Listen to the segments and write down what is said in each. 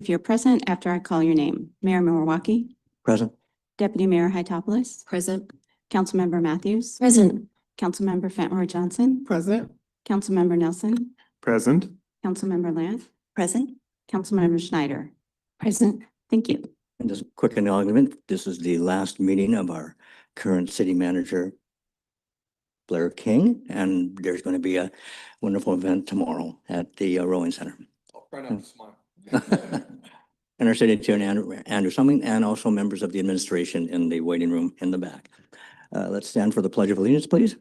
If you're present after I call your name, Mayor Milwaukee, Present. Deputy Mayor Hytopoulos, Present. Councilmember Matthews, Present. Councilmember Fenton Johnson, Present. Councilmember Nelson, Present. Councilmember Land, Present. Councilmember Schneider. Present. Thank you. And just a quick acknowledgement, this is the last meeting of our current city manager, Blair King, and there's going to be a wonderful event tomorrow at the Rowing Center. I'll try not to smile. And our city attorney, Andrew Summing, and also members of the administration in the waiting room in the back. Let's stand for the Pledge of Allegiance, please.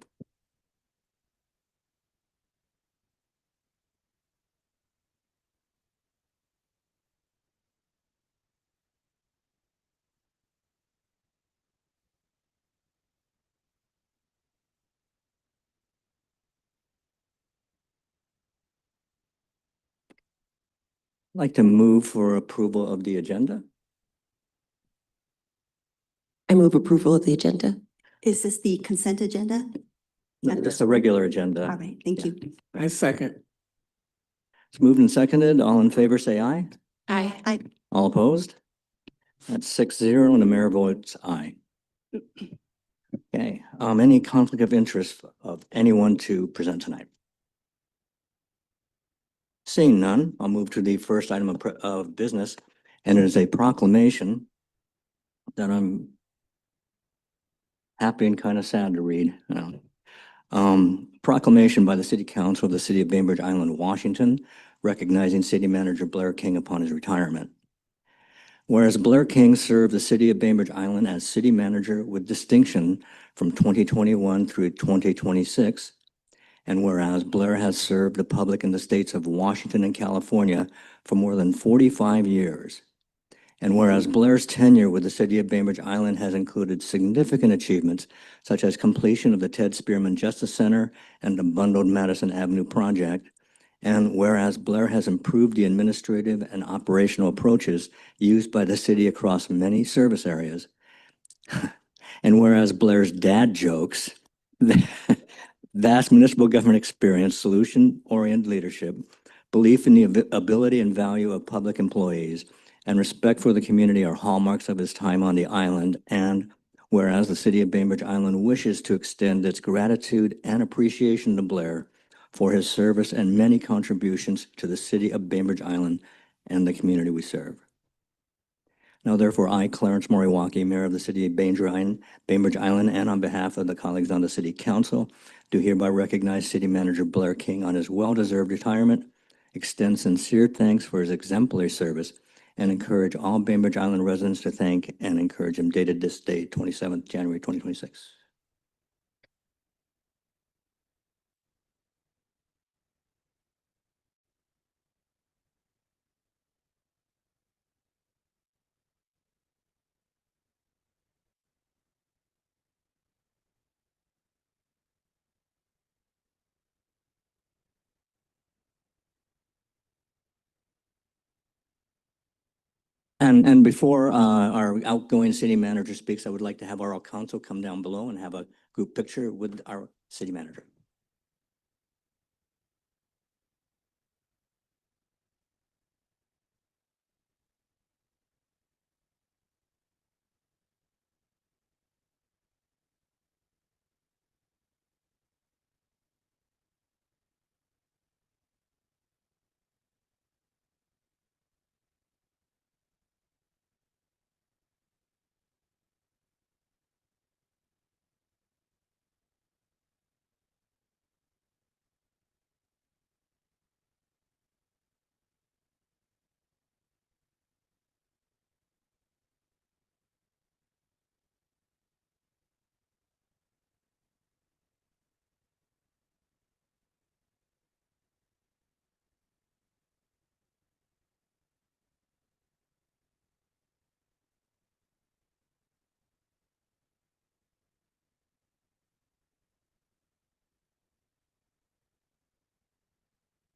I'd like to move for approval of the agenda. I move approval of the agenda. Is this the consent agenda? That's a regular agenda. All right, thank you. I second. It's moved and seconded. All in favor, say aye. Aye. All opposed? That's 6-0 and the mayor votes aye. Okay, any conflict of interest of anyone to present tonight? Seeing none, I'll move to the first item of business, and it is a proclamation that I'm happy and kind of sad to read. Proclamation by the City Council of the City of Bainbridge Island, Washington, recognizing City Manager Blair King upon his retirement. Whereas Blair King served the City of Bainbridge Island as City Manager with distinction from 2021 through 2026, and whereas Blair has served the public in the states of Washington and California for more than 45 years, and whereas Blair's tenure with the City of Bainbridge Island has included significant achievements such as completion of the Ted Spearman Justice Center and the bundled Madison Avenue project, and whereas Blair has improved the administrative and operational approaches used by the city across many service areas, and whereas Blair's dad jokes, vast municipal government experience, solution-oriented leadership, belief in the ability and value of public employees, and respect for the community are hallmarks of his time on the island. And whereas the City of Bainbridge Island wishes to extend its gratitude and appreciation to Blair for his service and many contributions to the City of Bainbridge Island and the community we serve. Now, therefore, I, Clarence Moriwaki, Mayor of the City of Bainbridge Island, and on behalf of the colleagues on the City Council, do hereby recognize City Manager Blair King on his well-deserved retirement, extend sincere thanks for his exemplary service, and encourage all Bainbridge Island residents to thank and encourage him, dated this date, 27th January 2026. And before our outgoing city manager speaks, I would like to have our council come down below and have a group picture with our city manager.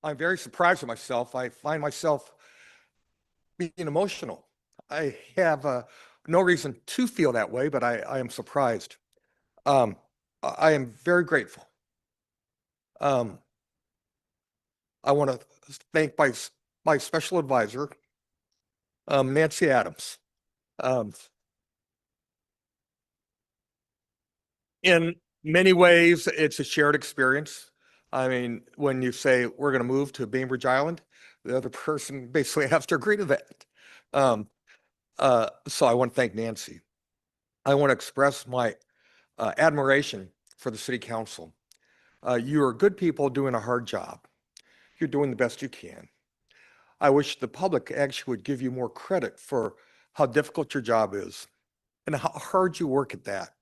I'm very surprised with myself. I find myself being emotional. I have no reason to feel that way, but I am surprised. I am very grateful. I want to thank my special advisor, Nancy Adams. In many ways, it's a shared experience. I mean, when you say we're going to move to Bainbridge Island, the other person basically has to agree to that. So I want to thank Nancy. I want to express my admiration for the city council. You are good people doing a hard job. You're doing the best you can. I wish the public actually would give you more credit for how difficult your job is and how hard you work at that.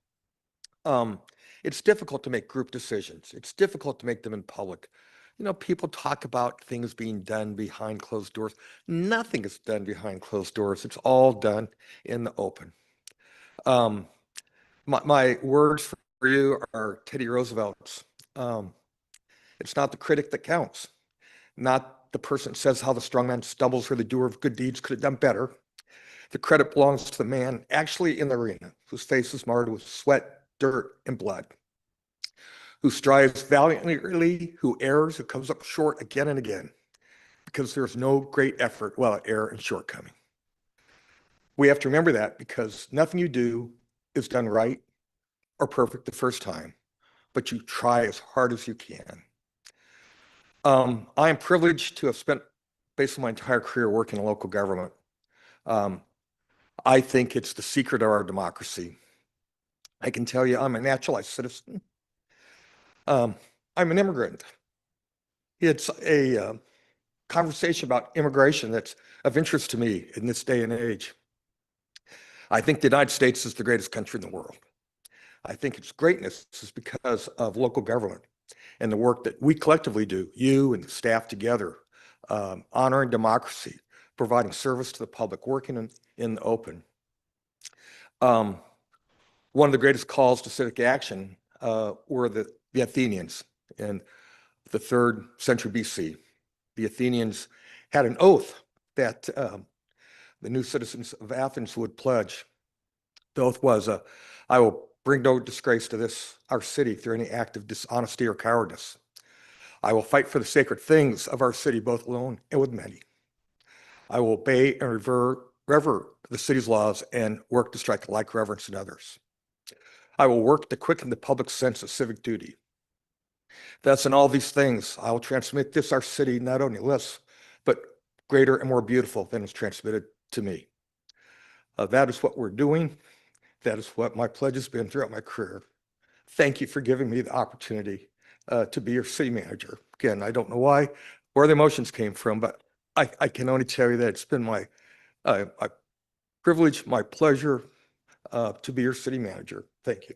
It's difficult to make group decisions. It's difficult to make them in public. You know, people talk about things being done behind closed doors. Nothing is done behind closed doors. It's all done in the open. My words for you are Teddy Roosevelt's. It's not the critic that counts, not the person that says how the strong man stumbles or the doer of good deeds could have done better. The credit belongs to the man actually in the arena, whose face is marred with sweat, dirt, and blood, who strives valiantly, who errs, who comes up short again and again, because there's no great effort without error and shortcoming. We have to remember that because nothing you do is done right or perfect the first time, but you try as hard as you can. I am privileged to have spent basically my entire career working in local government. I think it's the secret of our democracy. I can tell you I'm a naturalized citizen. I'm an immigrant. It's a conversation about immigration that's of interest to me in this day and age. I think the United States is the greatest country in the world. I think its greatness is because of local government and the work that we collectively do, you and the staff together, honoring democracy, providing service to the public, working in the open. One of the greatest calls to civic action were the Athenians in the 3rd century BC. The Athenians had an oath that the new citizens of Athens would pledge. The oath was, I will bring no disgrace to our city through any act of dishonesty or cowardice. I will fight for the sacred things of our city, both alone and with many. I will obey and revere the city's laws and work to strike like reverence in others. I will work to quicken the public sense of civic duty. That's in all these things. I will transmit this, our city, not only less, but greater and more beautiful than is transmitted to me. That is what we're doing. That is what my pledge has been throughout my career. Thank you for giving me the opportunity to be your city manager. Again, I don't know where the emotions came from, but I can only tell you that it's been my privilege, my pleasure to be your city manager. Thank you.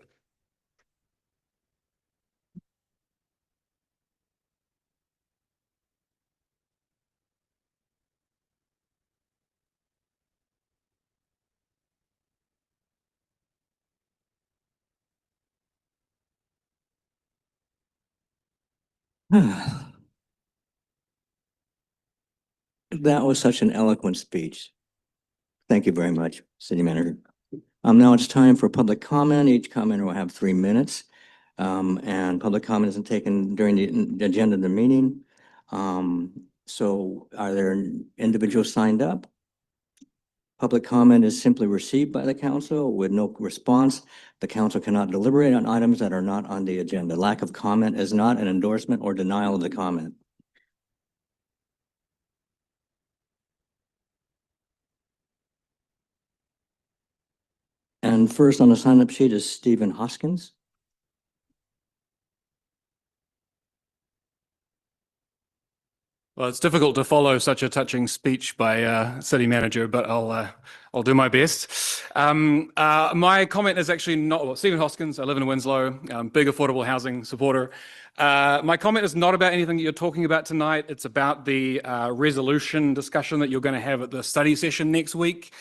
That was such an eloquent speech. Thank you very much, City Manager. Now it's time for public comment. Each commenter will have 3 minutes. And public comment isn't taken during the agenda of the meeting. So are there individuals signed up? Public comment is simply received by the council with no response. The council cannot deliberate on items that are not on the agenda. Lack of comment is not an endorsement or denial of the comment. And first on the sign-up sheet is Stephen Hoskins. Well, it's difficult to follow such a touching speech by city manager, but I'll do my best. My comment is actually not, well, Stephen Hoskins, I live in Winslow, big affordable housing supporter. My comment is not about anything that you're talking about tonight. It's about the resolution discussion that you're going to have at the study session next week,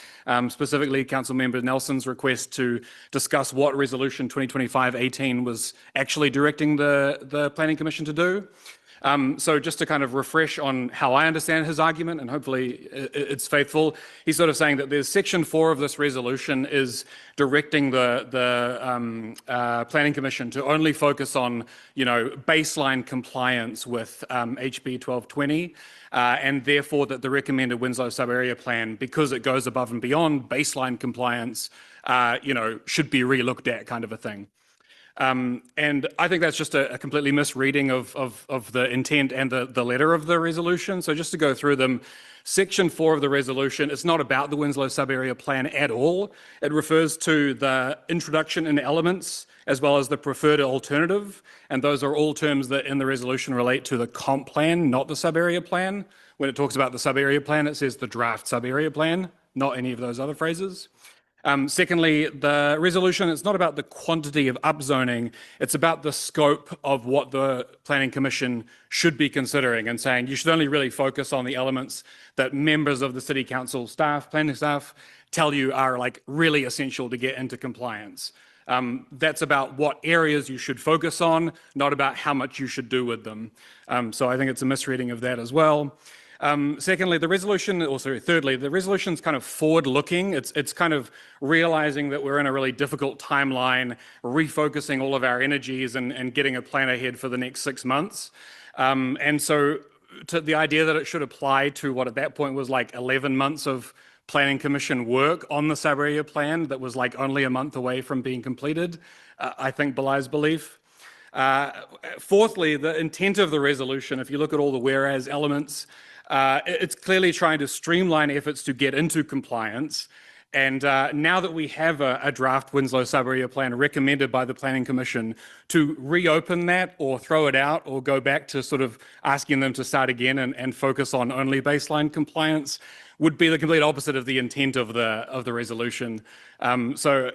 specifically Council Member Nelson's request to discuss what Resolution 2025-18 was actually directing the Planning Commission to do. So just to kind of refresh on how I understand his argument, and hopefully it's faithful, he's sort of saying that there's section 4 of this resolution is directing the Planning Commission to only focus on, baseline compliance with HB 1220, and therefore that the recommended Winslow sub-area plan, because it goes above and beyond baseline compliance, should be re-looked at, kind of a thing. And I think that's just a completely misreading of the intent and the letter of the resolution. So just to go through them, section 4 of the resolution, it's not about the Winslow sub-area plan at all. It refers to the introduction and elements as well as the preferred alternative. And those are all terms that in the resolution relate to the comp plan, not the sub-area plan. When it talks about the sub-area plan, it says the draft sub-area plan, not any of those other phrases. Secondly, the resolution, it's not about the quantity of upzoning, it's about the scope of what the Planning Commission should be considering, and saying you should only really focus on the elements that members of the City Council staff, planning staff, tell you are like really essential to get into compliance. That's about what areas you should focus on, not about how much you should do with them. So I think it's a misreading of that as well. Secondly, thirdly, the resolution's kind of forward-looking. It's kind of realizing that we're in a really difficult timeline, refocusing all of our energies and getting a plan ahead for the next 6 months. And so to the idea that it should apply to what at that point was like 11 months of Planning Commission work on the sub-area plan that was like only a month away from being completed, I think belies belief. Fourthly, the intent of the resolution, if you look at all the whereas elements, it's clearly trying to streamline efforts to get into compliance. And now that we have a draft Winslow sub-area plan recommended by the Planning Commission, to reopen that or throw it out or go back to sort of asking them to start again and focus on only baseline compliance would be the complete opposite of the intent of the resolution. So,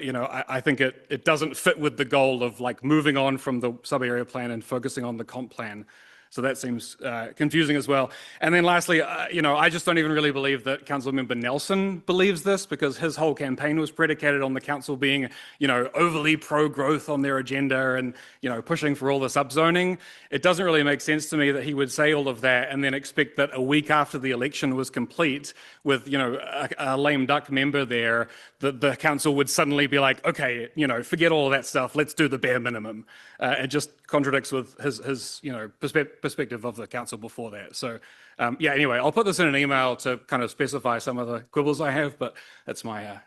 I think it doesn't fit with the goal of like moving on from the sub-area plan and focusing on the comp plan. So that seems confusing as well. And then lastly, I just don't even really believe that Councilmember Nelson believes this, because his whole campaign was predicated on the council being, overly pro-growth on their agenda and, pushing for all this upzoning. It doesn't really make sense to me that he would say all of that and then expect that a week after the election was complete with, a lame duck member there, that the council would suddenly be like, okay, forget all of that stuff. Let's do the bare minimum. It just contradicts with his perspective of the council before that. So anyway, I'll put this in an email to kind of specify some of the quibbles I have, but that's my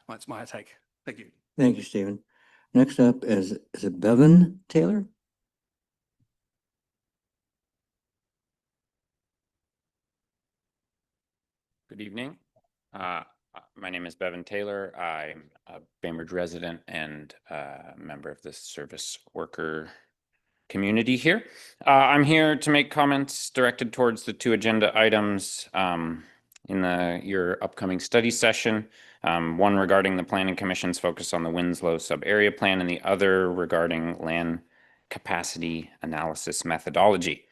take. Thank you. Thank you, Stephen. Next up is it Bevan Taylor? Good evening. My name is Bevan Taylor. I'm a Bainbridge resident and a member of the service worker community here. I'm here to make comments directed towards the 2 agenda items in your upcoming study session. One regarding the Planning Commission's focus on the Winslow sub-area plan, and the other regarding land capacity analysis methodology.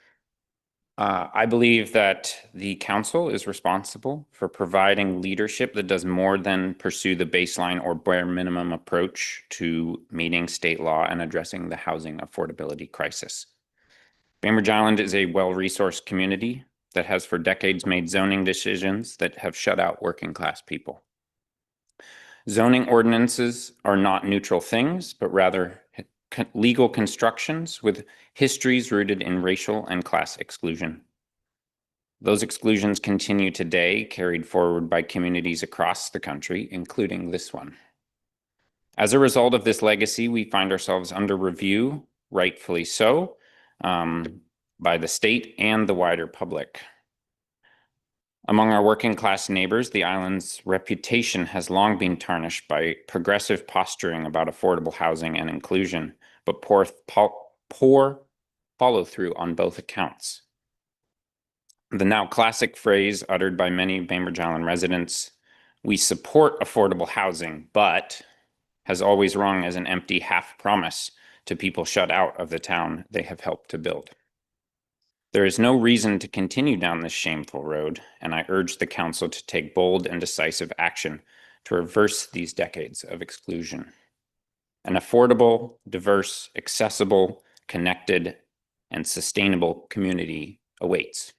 I believe that the council is responsible for providing leadership that does more than pursue the baseline or bare minimum approach to meeting state law and addressing the housing affordability crisis. Bainbridge Island is a well-resourced community that has for decades made zoning decisions that have shut out working class people. Zoning ordinances are not neutral things, but rather legal constructions with histories rooted in racial and class exclusion. Those exclusions continue today, carried forward by communities across the country, including this one. As a result of this legacy, we find ourselves under review, rightfully so, by the state and the wider public. Among our working class neighbors, the island's reputation has long been tarnished by progressive posturing about affordable housing and inclusion, but poor follow-through on both accounts. The now classic phrase uttered by many Bainbridge Island residents, "We support affordable housing, but," has always rung as an empty half promise to people shut out of the town they have helped to build. There is no reason to continue down this shameful road, and I urge the council to take bold and decisive action to reverse these decades of exclusion. An affordable, diverse, accessible, connected, and sustainable community awaits.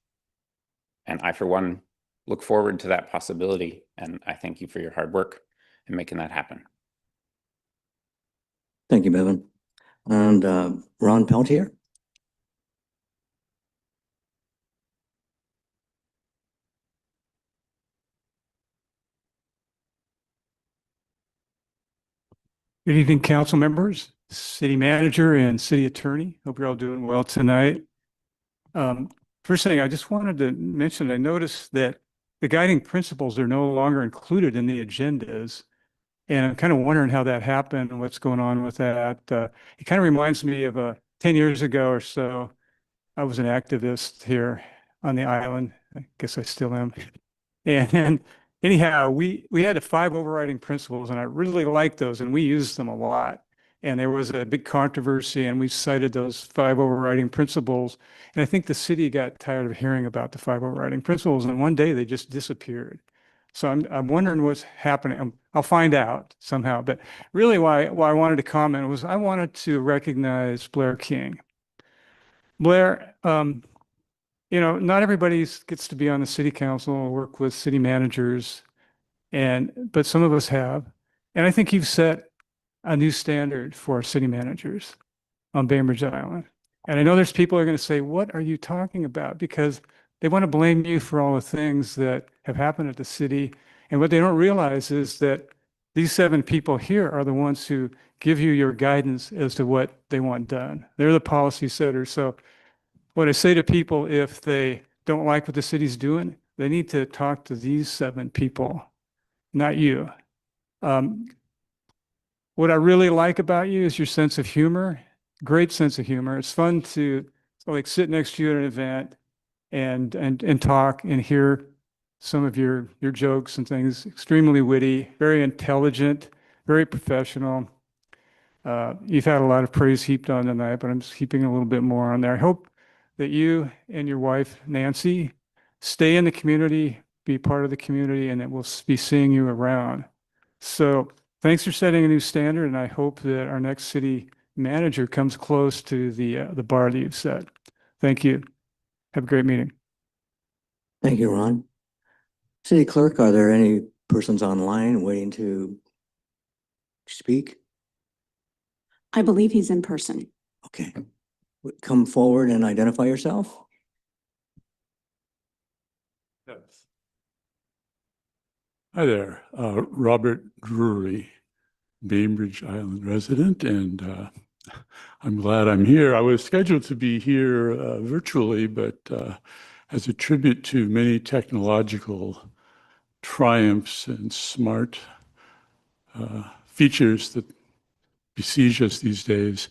And I, for one, look forward to that possibility. And I thank you for your hard work in making that happen. Thank you, Bevan. And Ron Peltier? Good evening, council members, city manager and city attorney. Hope you're all doing well tonight. First thing I just wanted to mention, I noticed that the guiding principles are no longer included in the agendas. And I'm kind of wondering how that happened and what's going on with that. It kind of reminds me of 10 years ago or so, I was an activist here on the island. I guess I still am. And anyhow, we had the 5 overriding principles, and I really liked those, and we used them a lot. And there was a big controversy, and we cited those 5 overriding principles. And I think the city got tired of hearing about the 5 overriding principles, and one day they just disappeared. So I'm wondering what's happening. I'll find out somehow. But really, why I wanted to comment was I wanted to recognize Blair King. Blair, not everybody gets to be on the city council or work with city managers, but some of us have. And I think you've set a new standard for city managers on Bainbridge Island. And I know there's people who are going to say, what are you talking about? Because they want to blame you for all the things that have happened at the city. And what they don't realize is that these 7 people here are the ones who give you your guidance as to what they want done. They're the policy setters. So what I say to people, if they don't like what the city's doing, they need to talk to these 7 people, not you. What I really like about you is your sense of humor, great sense of humor. It's fun to like sit next to you at an event and talk and hear some of your jokes and things. Extremely witty, very intelligent, very professional. You've had a lot of praise heaped on tonight, but I'm just heaping a little bit more on there. I hope that you and your wife, Nancy, stay in the community, be part of the community, and that we'll be seeing you around. So thanks for setting a new standard, and I hope that our next city manager comes close to the bar that you've set. Thank you. Have a great meeting. Thank you, Ron. City Clerk, are there any persons online waiting to speak? I believe he's in person. Okay. Come forward and identify yourself. Hi there, Robert Drury, Bainbridge Island resident, and I'm glad I'm here. I was scheduled to be here virtually, but as a tribute to many technological triumphs and smart features that besiege us these days,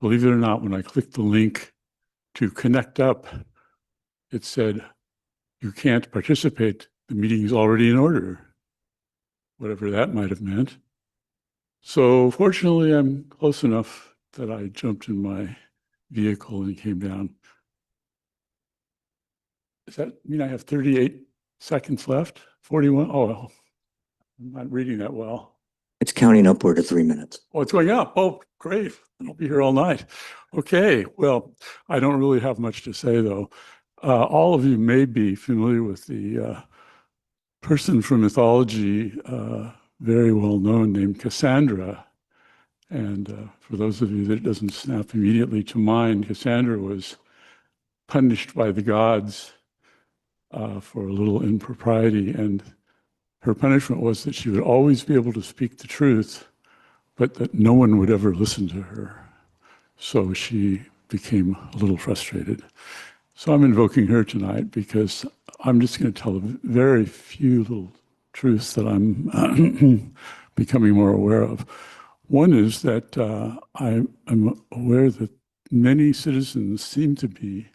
believe it or not, when I clicked the link to connect up, it said, you can't participate. The meeting is already in order, whatever that might have meant. So fortunately, I'm close enough that I jumped in my vehicle and came down. Does that mean I have 38 seconds left? 41? Oh, I'm not reading that well. It's counting upward to 3 minutes. Oh, it's going up. Oh, great. I'll be here all night. Okay. Well, I don't really have much to say, though. All of you may be familiar with the person from mythology, very well known, named Cassandra. And for those of you that it doesn't snap immediately to mind, Cassandra was punished by the gods for a little impropriety. And her punishment was that she would always be able to speak the truth, but that no one would ever listen to her. So she became a little frustrated. So I'm invoking her tonight because I'm just going to tell a very few little truths that I'm becoming more aware of. One is that I'm aware that many citizens seem to be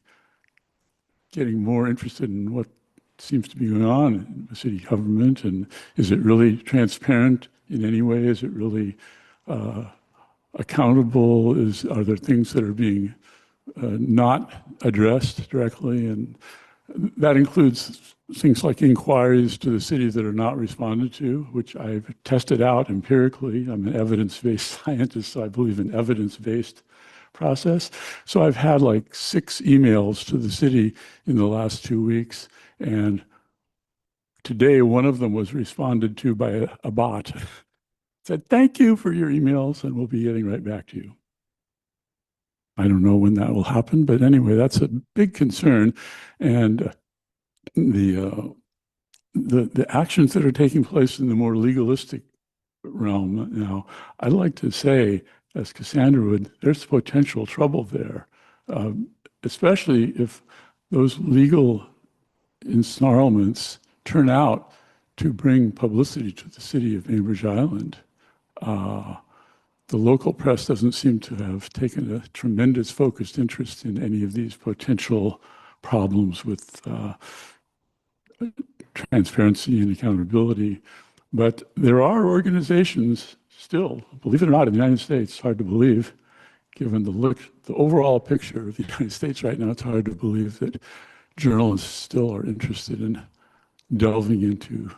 getting more interested in what seems to be going on in the city government, and is it really transparent in any way? Is it really accountable? Are there things that are being not addressed directly? And that includes things like inquiries to the city that are not responded to, which I've tested out empirically. I'm an evidence-based scientist, so I believe in evidence-based process. So I've had like 6 emails to the city in the last 2 weeks, and today one of them was responded to by a bot. Said, "Thank you for your emails, and we'll be getting right back to you." I don't know when that will happen, but anyway, that's a big concern. And the actions that are taking place in the more legalistic realm now, I'd like to say, as Cassandra would, there's potential trouble there, especially if those legal ensnarlements turn out to bring publicity to the city of Bainbridge Island. The local press doesn't seem to have taken a tremendous focused interest in any of these potential problems with transparency and accountability. But there are organizations still, believe it or not, in the United States, hard to believe, given the overall picture of the United States right now, it's hard to believe that journalists still are interested in delving into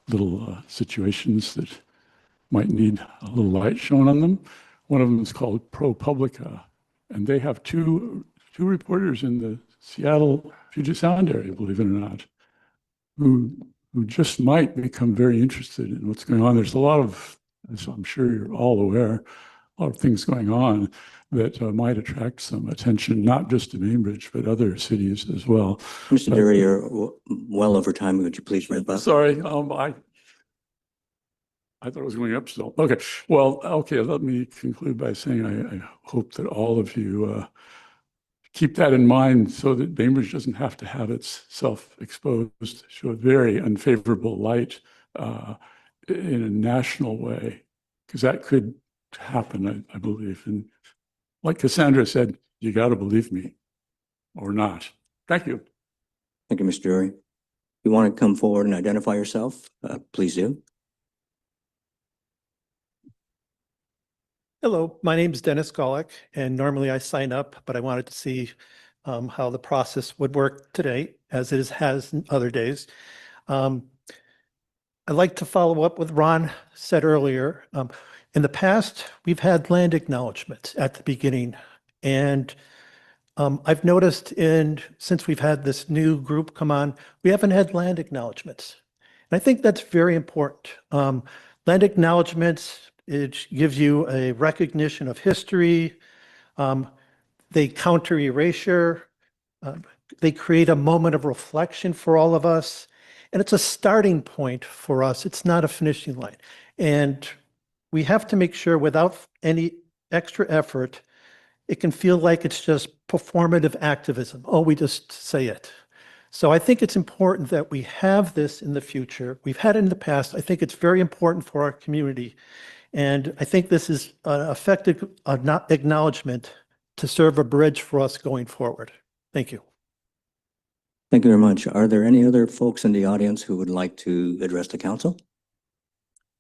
little situations that might need a little light shown on them. One of them is called ProPublica, and they have two reporters in the Seattle Puget Sound area, believe it or not, who just might become very interested in what's going on. There's a lot of, as I'm sure you're all aware, a lot of things going on that might attract some attention, not just to Bainbridge, but other cities as well. Mr. Dury, you're well over time. Would you please wrap up? Sorry, I thought it was going up still. Okay, well, okay, let me conclude by saying I hope that all of you keep that in mind so that Bainbridge doesn't have to have itself exposed to a very unfavorable light in a national way, because that could happen, I believe. And like Cassandra said, you got to believe me or not. Thank you. Thank you, Mr. Dury. If you want to come forward and identify yourself, please do. Hello, my name is Dennis Golick, and normally I sign up, but I wanted to see how the process would work today, as it has in other days. I'd like to follow up with Ron said earlier. In the past, we've had land acknowledgements at the beginning, and I've noticed since we've had this new group come on, we haven't had land acknowledgements. And I think that's very important. Land acknowledgements, it gives you a recognition of history. They counter erasure. They create a moment of reflection for all of us. And it's a starting point for us. It's not a finishing line. And we have to make sure without any extra effort, it can feel like it's just performative activism. Oh, we just say it. So I think it's important that we have this in the future. We've had it in the past. I think it's very important for our community. And I think this is an effective acknowledgement to serve a bridge for us going forward. Thank you. Thank you very much. Are there any other folks in the audience who would like to address the council?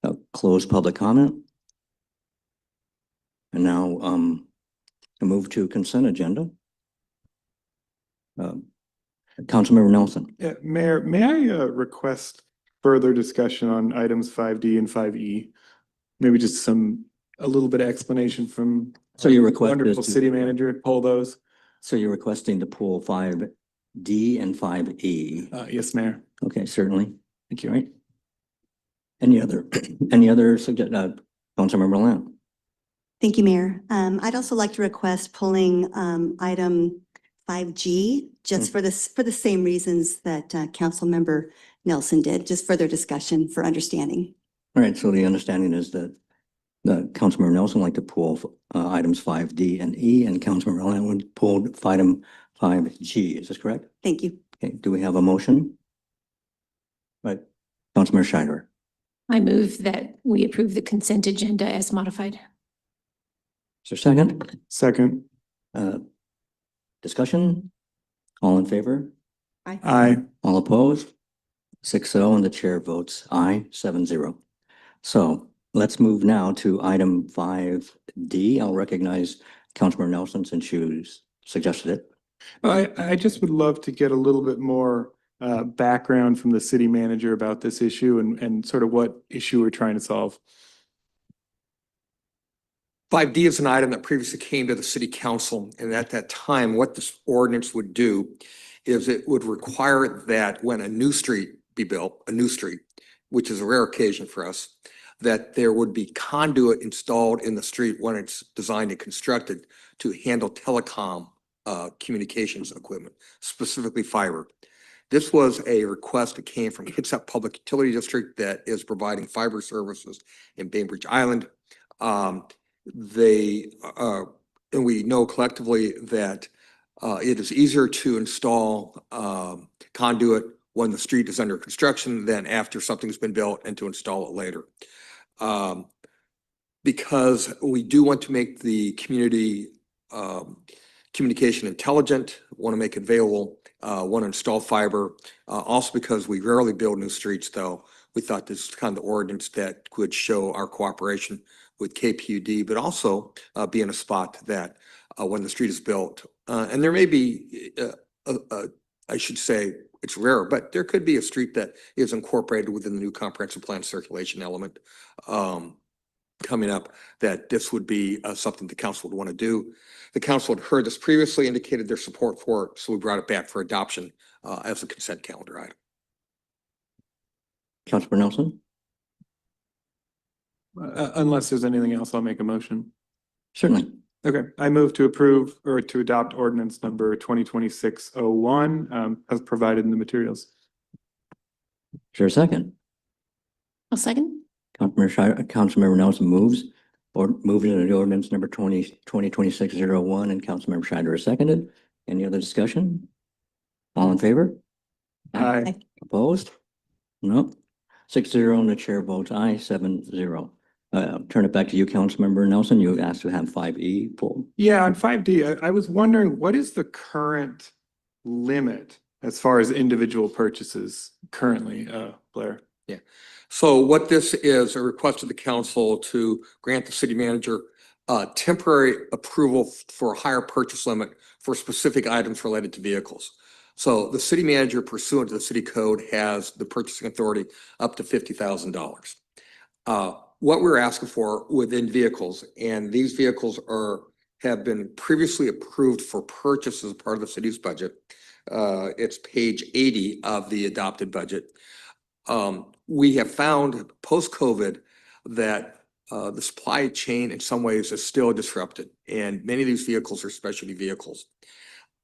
I'll close public comment. And now to move to consent agenda. Councilmember Nelson. Yeah, Mayor, may I request further discussion on items 5D and 5E? Maybe just a little bit of explanation from So your request is wonderful city manager, pull those. So you're requesting to pull 5D and 5E? Yes, Mayor. Okay, certainly. Thank you. Right. Any other suggestion? Councilmember Lamb. Thank you, Mayor. I'd also like to request pulling item 5G, just for the same reasons that Councilmember Nelson did, just further discussion for understanding. All right, so the understanding is that Councilmember Nelson would like to pull items 5D and E, and Councilmember Lamb would pull item 5G. Is this correct? Thank you. Okay, do we have a motion? Right, Councilmember Scheider. I move that we approve the consent agenda as modified. Is there a second? Second. Discussion? All in favor? Aye. All opposed? 6-0, and the chair votes aye, 7-0. So let's move now to item 5D. I'll recognize Councilmember Nelson since you suggested it. I just would love to get a little bit more background from the city manager about this issue and sort of what issue we're trying to solve. 5D is an item that previously came to the city council, and at that time, what this ordinance would do is it would require that when a new street be built, a new street, which is a rare occasion for us, that there would be conduit installed in the street when it's designed and constructed to handle telecom communications equipment, specifically fiber. This was a request that came from Kitsap Public Utility District that is providing fiber services in Bainbridge Island. And we know collectively that it is easier to install conduit when the street is under construction than after something's been built and to install it later. Because we do want to make the community communication intelligent, want to make it available, want to install fiber. Also because we rarely build new streets though, we thought this is kind of the ordinance that could show our cooperation with KPUD, but also be in a spot that when the street is built, and there may be, I should say, it's rare, but there could be a street that is incorporated within the new comprehensive plan circulation element coming up, that this would be something the council would want to do. The council had heard this previously, indicated their support for it, so we brought it back for adoption as a consent calendar item. Councilmember Nelson? Unless there's anything else, I'll make a motion. Certainly. Okay, I move to approve or to adopt ordinance number 2026-01 as provided in the materials. Is there a second? I'll second. Councilmember Nelson moves into the ordinance number 2026-01, and Councilmember Scheider is seconded. Any other discussion? All in favor? Aye. Opposed? No. 6-0, and the chair votes aye, 7-0. Turn it back to you, Councilmember Nelson. You asked to have 5E pulled. Yeah, on 5D, I was wondering, what is the current limit as far as individual purchases currently, Blair? Yeah. So what this is, a request of the council to grant the city manager temporary approval for a higher purchase limit for specific items related to vehicles. So the city manager pursuant to the city code has the purchasing authority up to $50,000. What we're asking for within vehicles, and these vehicles have been previously approved for purchase as part of the city's budget. It's page 80 of the adopted budget. We have found post-COVID that the supply chain in some ways is still disrupted, and many of these vehicles are specialty vehicles.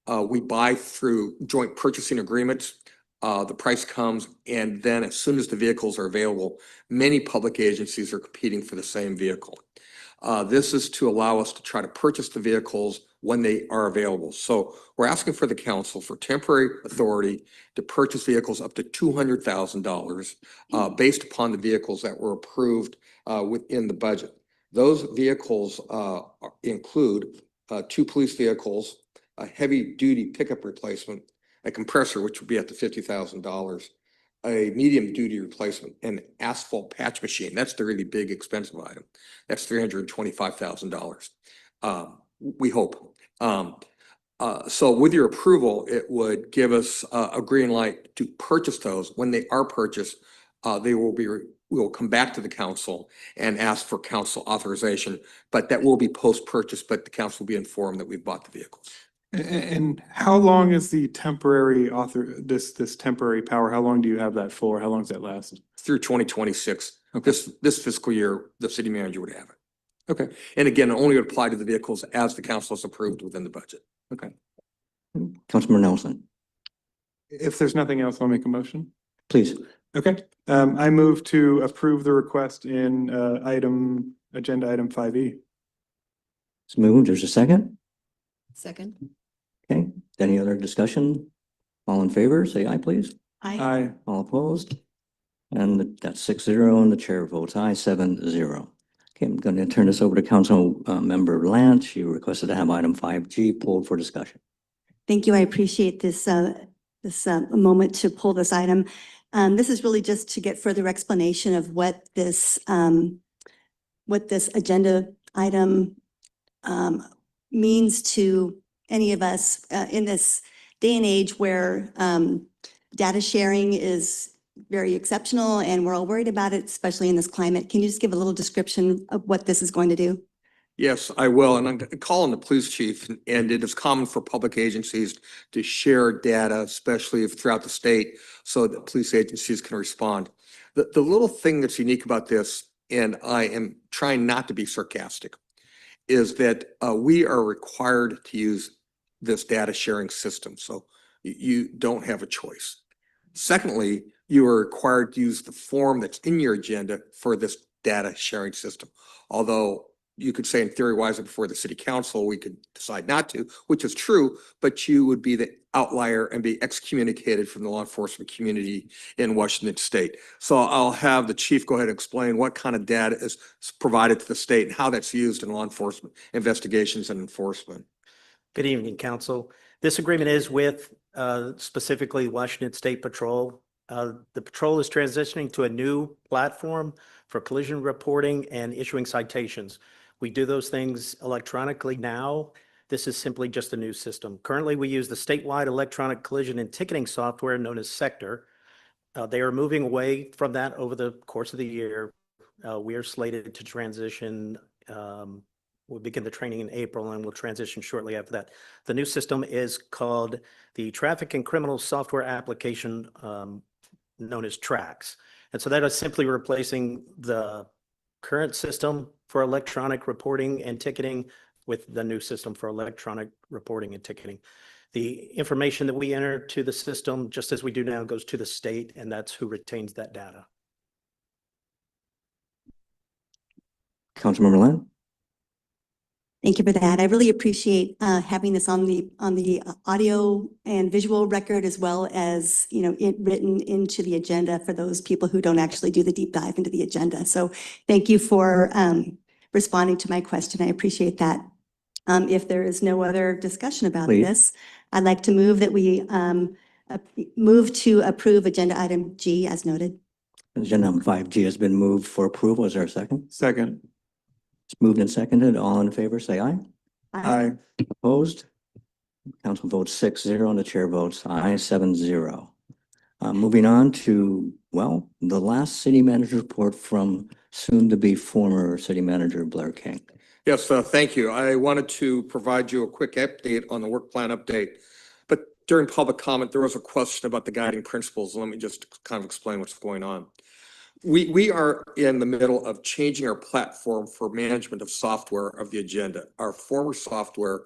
We buy through joint purchasing agreements. The price comes, and then as soon as the vehicles are available, many public agencies are competing for the same vehicle. This is to allow us to try to purchase the vehicles when they are available. So we're asking for the council for temporary authority to purchase vehicles up to $200,000 based upon the vehicles that were approved within the budget. Those vehicles include 2 police vehicles, a heavy-duty pickup replacement, a compressor, which would be at the $50,000, a medium-duty replacement, an asphalt patch machine. That's the really big, expensive item. That's $325,000. We hope. So with your approval, it would give us a green light to purchase those. When they are purchased, we will come back to the council and ask for council authorization, but that will be post-purchase, but the council will be informed that we've bought the vehicles. And how long is the temporary this temporary power? How long do you have that for? How long does that last? Through 2026. Okay. This fiscal year, the city manager would have it. Okay. And again, it only would apply to the vehicles as the council has approved within the budget. Okay. Councilmember Nelson, If there's nothing else, I'll make a motion. please. Okay. I move to approve the request in agenda item 5E. It's moved. There's a second. Second. Okay. Any other discussion? All in favor, say aye, please. Aye. All opposed? And that's 6-0, and the chair votes aye, 7-0. Okay, I'm going to turn this over to Council Member Lance. You requested to have item 5G pulled for discussion. Thank you. I appreciate this moment to pull this item. This is really just to get further explanation of what this agenda item means to any of us in this day and age where data sharing is very exceptional and we're all worried about it, especially in this climate. Can you just give a little description of what this is going to do? Yes, I will. And I'm calling the police chief, and it is common for public agencies to share data, especially if throughout the state, so that police agencies can respond. The little thing that's unique about this, and I am trying not to be sarcastic, is that we are required to use this data sharing system. So you don't have a choice. Secondly, you are required to use the form that's in your agenda for this data sharing system. Although you could say in theory wise before the city council, we could decide not to, which is true, but you would be the outlier and be excommunicated from the law enforcement community in Washington state. So I'll have the chief go ahead and explain what kind of data is provided to the state and how that's used in law enforcement investigations and enforcement. Good evening, council. This agreement is with specifically Washington State Patrol. The patrol is transitioning to a new platform for collision reporting and issuing citations. We do those things electronically now. This is simply just a new system. Currently, we use the statewide electronic collision and ticketing software known as Sector. They are moving away from that over the course of the year. We are slated to transition. We'll begin the training in April and we'll transition shortly after that. The new system is called the Traffic and Criminal Software Application, known as TRAX. And so that is simply replacing the current system for electronic reporting and ticketing with the new system for electronic reporting and ticketing. The information that we enter to the system, just as we do now, goes to the state, and that's who retains that data. Councilmember Lynn? Thank you for that. I really appreciate having this on the audio and visual record, as well as, you know, it written into the agenda for those people who don't actually do the deep dive into the agenda. So thank you for responding to my question. I appreciate that. If there is no other discussion about Please. this, I'd like to move that we move to approve agenda item G as noted. Agenda item 5G has been moved for approval. Is there a second? Second. It's moved and seconded. All in favor, say aye. Aye. Opposed? Council votes 6-0 and the chair votes aye 7-0. Moving on to, well, the last city manager report from soon to be former city manager Blair King. Yes, thank you. I wanted to provide you a quick update on the work plan update. But during public comment, there was a question about the guiding principles. Let me just kind of explain what's going on. We are in the middle of changing our platform for management of software of the agenda. Our former software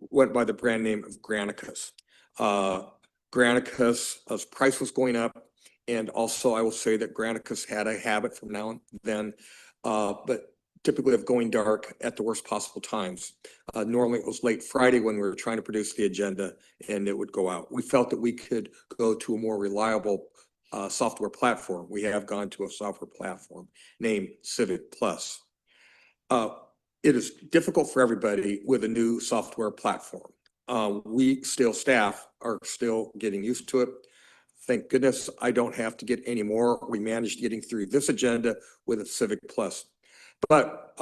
went by the brand name of Granicus. Granicus' price was going up. And also I will say that Granicus had a habit from now and then, but typically of going dark at the worst possible times. Normally it was late Friday when we were trying to produce the agenda and it would go out. We felt that we could go to a more reliable software platform. We have gone to a software platform named Civic Plus. It is difficult for everybody with a new software platform. Staff are still getting used to it. Thank goodness I don't have to get any more. We managed getting through this agenda with a Civic Plus. But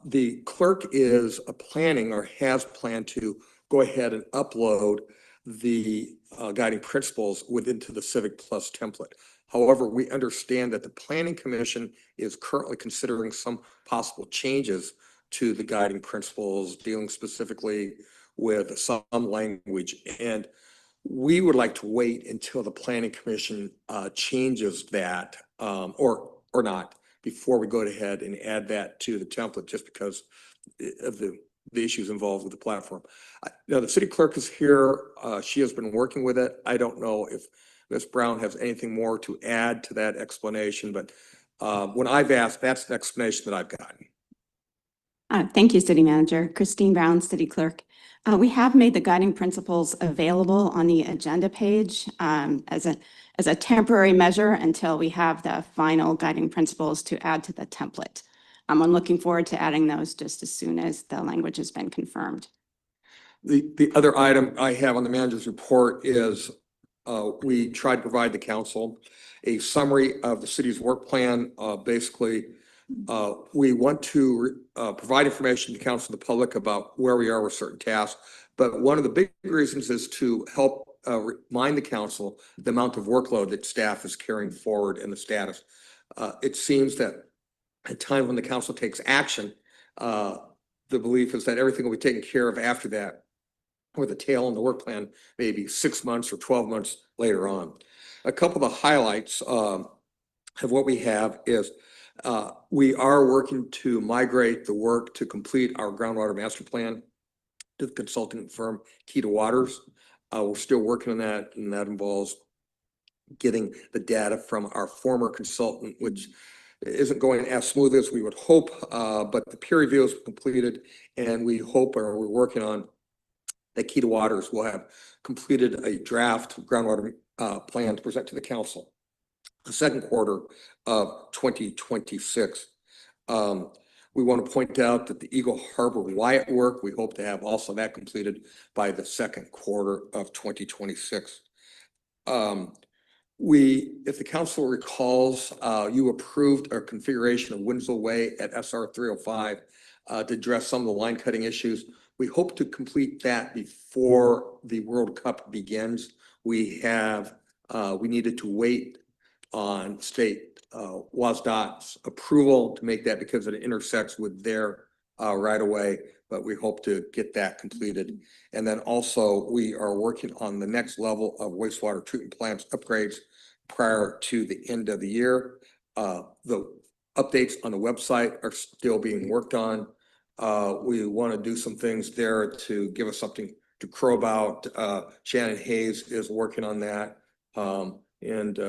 the clerk is planning or has planned to go ahead and upload the guiding principles into the Civic Plus template. However, we understand that the Planning Commission is currently considering some possible changes to the guiding principles, dealing specifically with some language. And we would like to wait until the Planning Commission changes that or not before we go ahead and add that to the template, just because of the issues involved with the platform. Now, the city clerk is here. She has been working with it. I don't know if Ms. Brown has anything more to add to that explanation, but when I've asked, that's the explanation that I've gotten. Thank you, City Manager. Christine Brown, City Clerk. We have made the guiding principles available on the agenda page as a temporary measure until we have the final guiding principles to add to the template. I'm looking forward to adding those just as soon as the language has been confirmed. The other item I have on the manager's report is we tried to provide the council a summary of the city's work plan. Basically, we want to provide information to council and the public about where we are with certain tasks. But one of the big reasons is to help remind the council the amount of workload that staff is carrying forward and the status. It seems that at times when the council takes action, the belief is that everything will be taken care of after that, or the tail on the work plan, maybe 6 months or 12 months later on. A couple of the highlights of what we have is we are working to migrate the work to complete our groundwater master plan to the consulting firm Key to Waters. We're still working on that, and that involves getting the data from our former consultant, which isn't going as smoothly as we would hope, but the peer review is completed, and we hope, or we're working on, that Key to Waters will have completed a draft groundwater plan to present to the council the second quarter of 2026. We want to point out that the Eagle Harbor Wyatt work, we hope to have also that completed by the second quarter of 2026. If the council recalls, you approved a configuration of Winslow Way at SR 305 to address some of the line cutting issues. We hope to complete that before the World Cup begins. We needed to wait on state WASDOT's approval to make that because it intersects with their right of way, but we hope to get that completed. And then also we are working on the next level of wastewater treatment plants upgrades prior to the end of the year. The updates on the website are still being worked on. We want to do some things there to give us something to crow about. Shannon Hayes is working on that. And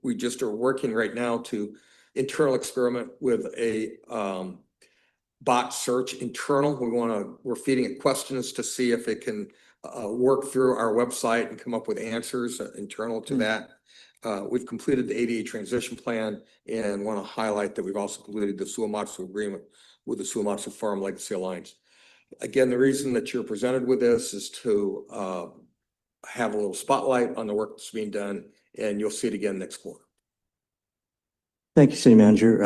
we just are working right now to internal experiment with a bot search internal. We're feeding it questions to see if it can work through our website and come up with answers internal to that. We've completed the ADA transition plan and want to highlight that we've also completed the Suamatsu agreement with the Suamatsu Farm Legacy Alliance. Again, the reason that you're presented with this is to have a little spotlight on the work that's being done, and you'll see it again next quarter. Thank you, City Manager.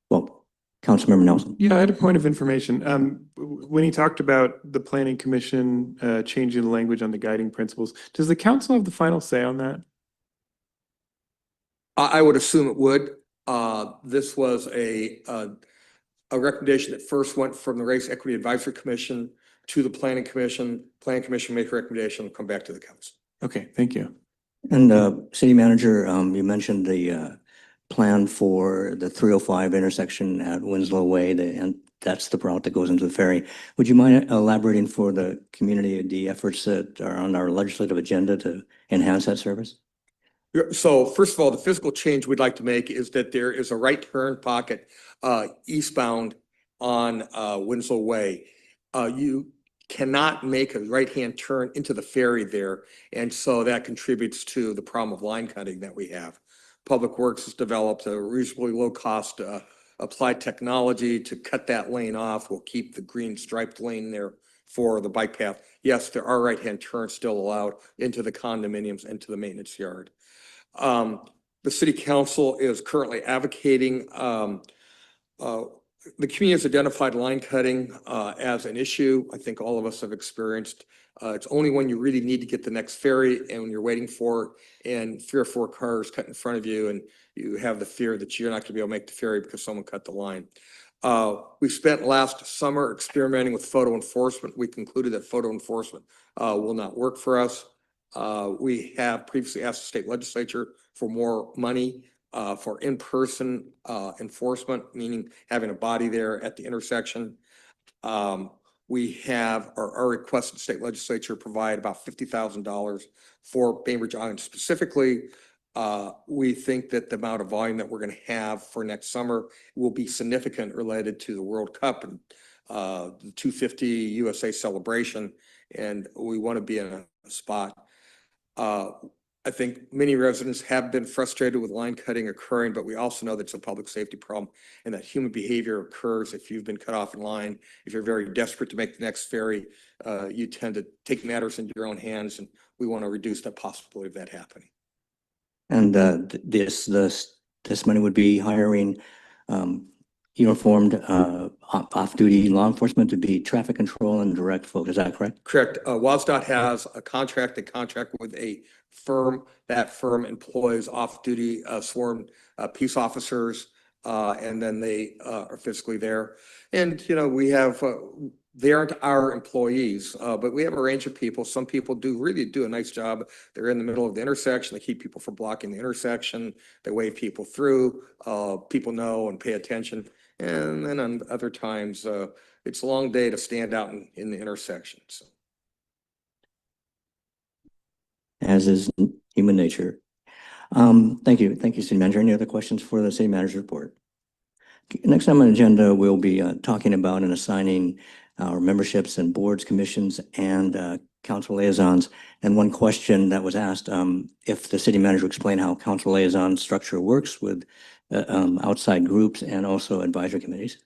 Well, Councilmember Nelson. Yeah, I had a point of information. When he talked about the Planning Commission changing the language on the guiding principles, does the council have the final say on that? I would assume it would. This was a recommendation that first went from the Race Equity Advisory Commission to the Planning Commission. Planning Commission make a recommendation, come back to the council. Okay, thank you. And City Manager, you mentioned the plan for the 305 intersection at Winslow Way, and that's the route that goes into the ferry. Would you mind elaborating for the community the efforts that are on our legislative agenda to enhance that service? So first of all, the physical change we'd like to make is that there is a right turn pocket eastbound on Winslow Way. You cannot make a right-hand turn into the ferry there, and so that contributes to the problem of line cutting that we have. Public Works has developed a reasonably low-cost applied technology to cut that lane off. We'll keep the green striped lane there for the bike path. Yes, there are right-hand turns still allowed into the condominiums and to the maintenance yard. The City Council is currently advocating the community has identified line cutting as an issue. I think all of us have experienced. It's only when you really need to get the next ferry and when you're waiting for it and 3 or 4 cars cut in front of you and you have the fear that you're not going to be able to make the ferry because someone cut the line. We spent last summer experimenting with photo enforcement. We concluded that photo enforcement will not work for us. We have previously asked the state legislature for more money for in-person enforcement, meaning having a body there at the intersection. We have our requested state legislature provide about $50,000 for Bainbridge Island specifically. We think that the amount of volume that we're going to have for next summer will be significant related to the World Cup and the 250 USA celebration, and we want to be in a spot. I think many residents have been frustrated with line cutting occurring, but we also know that it's a public safety problem and that human behavior occurs if you've been cut off in line. If you're very desperate to make the next ferry, you tend to take matters into your own hands, and we want to reduce the possibility of that happening. And this money would be hiring uniformed off-duty law enforcement to be traffic control and direct focus. Is that correct? Correct. WASDOT has a contract. They contract with a firm. That firm employs off-duty sworn peace officers, and then they are physically there. And, you know, we have they aren't our employees, but we have a range of people. Some people really do a nice job. They're in the middle of the intersection. They keep people from blocking the intersection. They wave people through. People know and pay attention. And then on other times, it's a long day to stand out in the intersection. So. As is human nature. Thank you. Thank you, City Manager. Any other questions for the City Manager's report? Next on the agenda, we'll be talking about and assigning our memberships and boards, commissions, and council liaisons. And one question that was asked, if the city manager explain how council liaison structure works with outside groups and also advisory committees.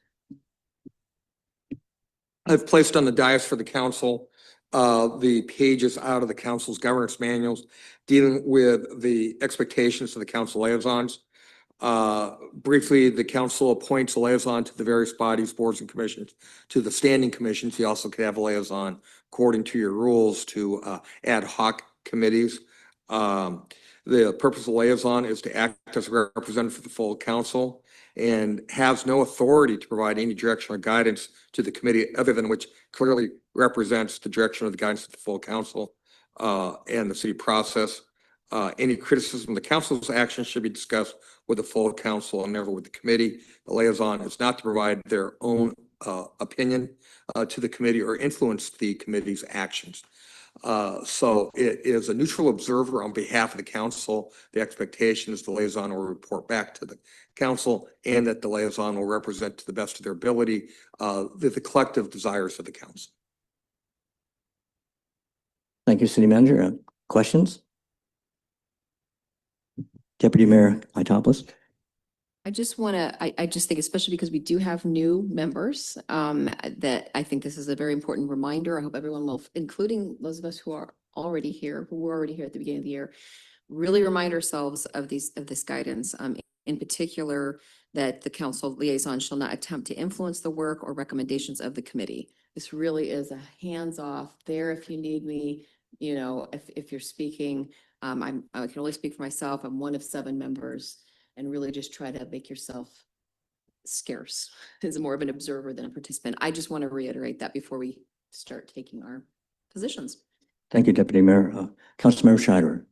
I've placed on the dais for the council the pages out of the council's governance manuals dealing with the expectations of the council liaisons. Briefly, the council appoints a liaison to the various bodies, boards, and commissions. To the standing commissions, you also could have a liaison according to your rules to ad hoc committees. The purpose of the liaison is to act as a representative for the full council and has no authority to provide any direction or guidance to the committee other than which clearly represents the direction of the guidance of the full council and the city process. Any criticism of the council's actions should be discussed with the full council and never with the committee. The liaison is not to provide their own opinion to the committee or influence the committee's actions. So it is a neutral observer on behalf of the council. The expectation is the liaison will report back to the council and that the liaison will represent to the best of their ability the collective desires of the council. Thank you, City Manager. Questions? Deputy Mayor Itopoulos. I just want to, I just think, especially because we do have new members, that I think this is a very important reminder. I hope everyone will, including those of us who are already here, who were already here at the beginning of the year, really remind ourselves of this guidance. In particular, that the council liaison shall not attempt to influence the work or recommendations of the committee. This really is a hands-off, there if you need me, you know, if you're speaking. I can only speak for myself. I'm one of 7 members, and really just try to make yourself scarce as more of an observer than a participant. I just want to reiterate that before we start taking our positions. Thank you, Deputy Mayor. Councilmember Scheider.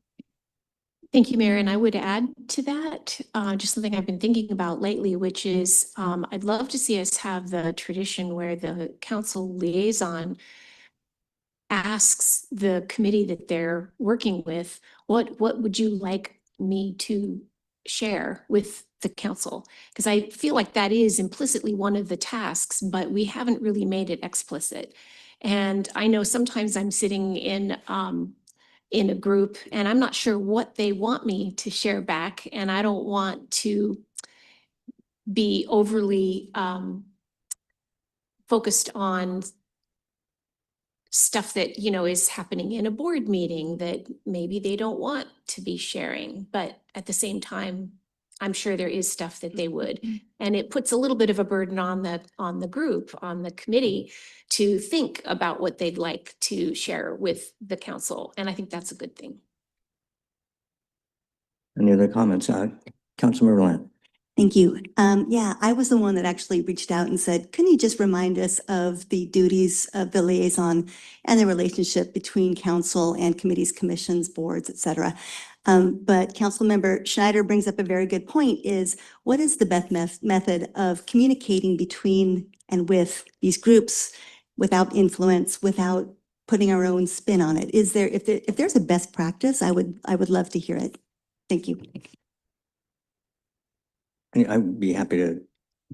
Thank you, Mayor. And I would add to that, just something I've been thinking about lately, which is I'd love to see us have the tradition where the council liaison asks the committee that they're working with, what would you like me to share with the council? Because I feel like that is implicitly one of the tasks, but we haven't really made it explicit. And I know sometimes I'm sitting in a group and I'm not sure what they want me to share back, and I don't want to be overly focused on stuff that, you know, is happening in a board meeting that maybe they don't want to be sharing. But at the same time, I'm sure there is stuff that they would. And it puts a little bit of a burden on the group, on the committee, to think about what they'd like to share with the council. And I think that's a good thing. Any other comments? Councilmember Land. Thank you. Yeah, I was the one that actually reached out and said, couldn't you just remind us of the duties of the liaison and the relationship between council and committees, commissions, boards, et cetera. But Councilmember Schneider brings up a very good point, is what is the best method of communicating between and with these groups without influence, without putting our own spin on it? Is there, if there's a best practice, I would love to hear it. Thank you. I'd be happy to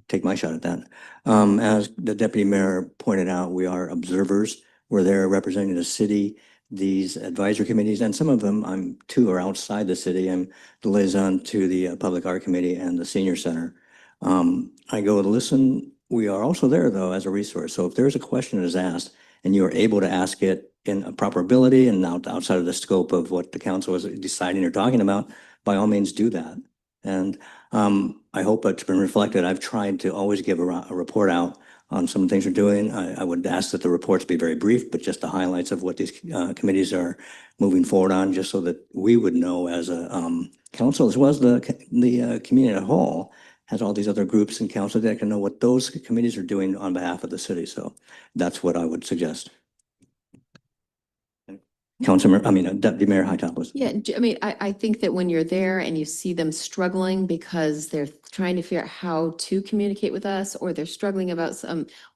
take my shot at that. As the deputy mayor pointed out, we are observers. We're there representing the city, these advisory committees, and some of them, two are outside the city. I'm the liaison to the Public Art Committee and the Senior Center. I go to listen. We are also there, though, as a resource. So if there's a question that is asked and you are able to ask it in a proper ability and outside of the scope of what the council is deciding or talking about, by all means do that. And I hope it's been reflected. I've tried to always give a report out on some of the things we're doing. I would ask that the reports be very brief, but just the highlights of what these committees are moving forward on, just so that we would know as a council, as well as the community as a whole, has all these other groups and councils that can know what those committees are doing on behalf of the city. So that's what I would suggest. Deputy Mayor Hightower. Yeah, I mean, I think that when you're there and you see them struggling because they're trying to figure out how to communicate with us, or they're struggling about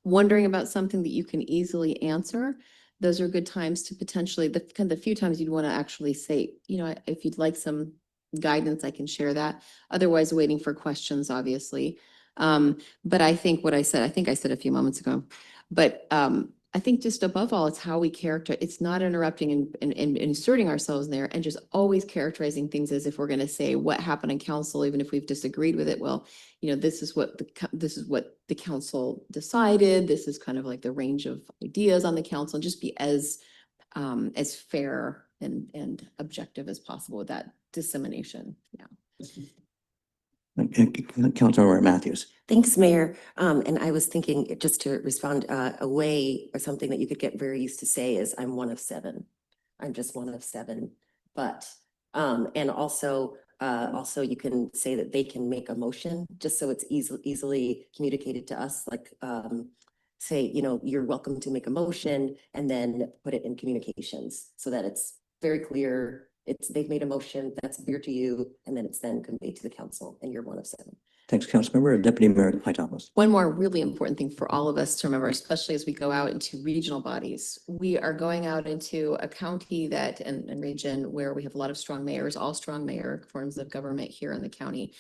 wondering about something that you can easily answer, those are good times to potentially, the few times you'd want to actually say, you know, if you'd like some guidance, I can share that. Otherwise, waiting for questions, obviously. But I think what I said a few moments ago, but I think just above all, it's how we it's not interrupting and inserting ourselves there, and just always characterizing things as if we're going to say what happened in council, even if we've disagreed with it. Well, you know, this is what the council decided. This is kind of like the range of ideas on the council, and just be as fair and objective as possible with that dissemination. Yeah. Councilmember Matthews. Thanks, Mayor. And I was thinking, just to respond, a way or something that you could get very used to say is, I'm one of seven. I'm just one of seven. But, and also you can say that they can make a motion, just so it's easily communicated to us, like, say, you know, you're welcome to make a motion, and then put it in communications so that it's very clear. They've made a motion, that's clear to you, and then it's then conveyed to the council, and you're one of seven. Thanks, Councilmember. Deputy Mayor Hightower. One more really important thing for all of us to remember, especially as we go out into regional bodies. We are going out into a county and region where we have a lot of strong mayors, all strong mayor forms of government here in the county.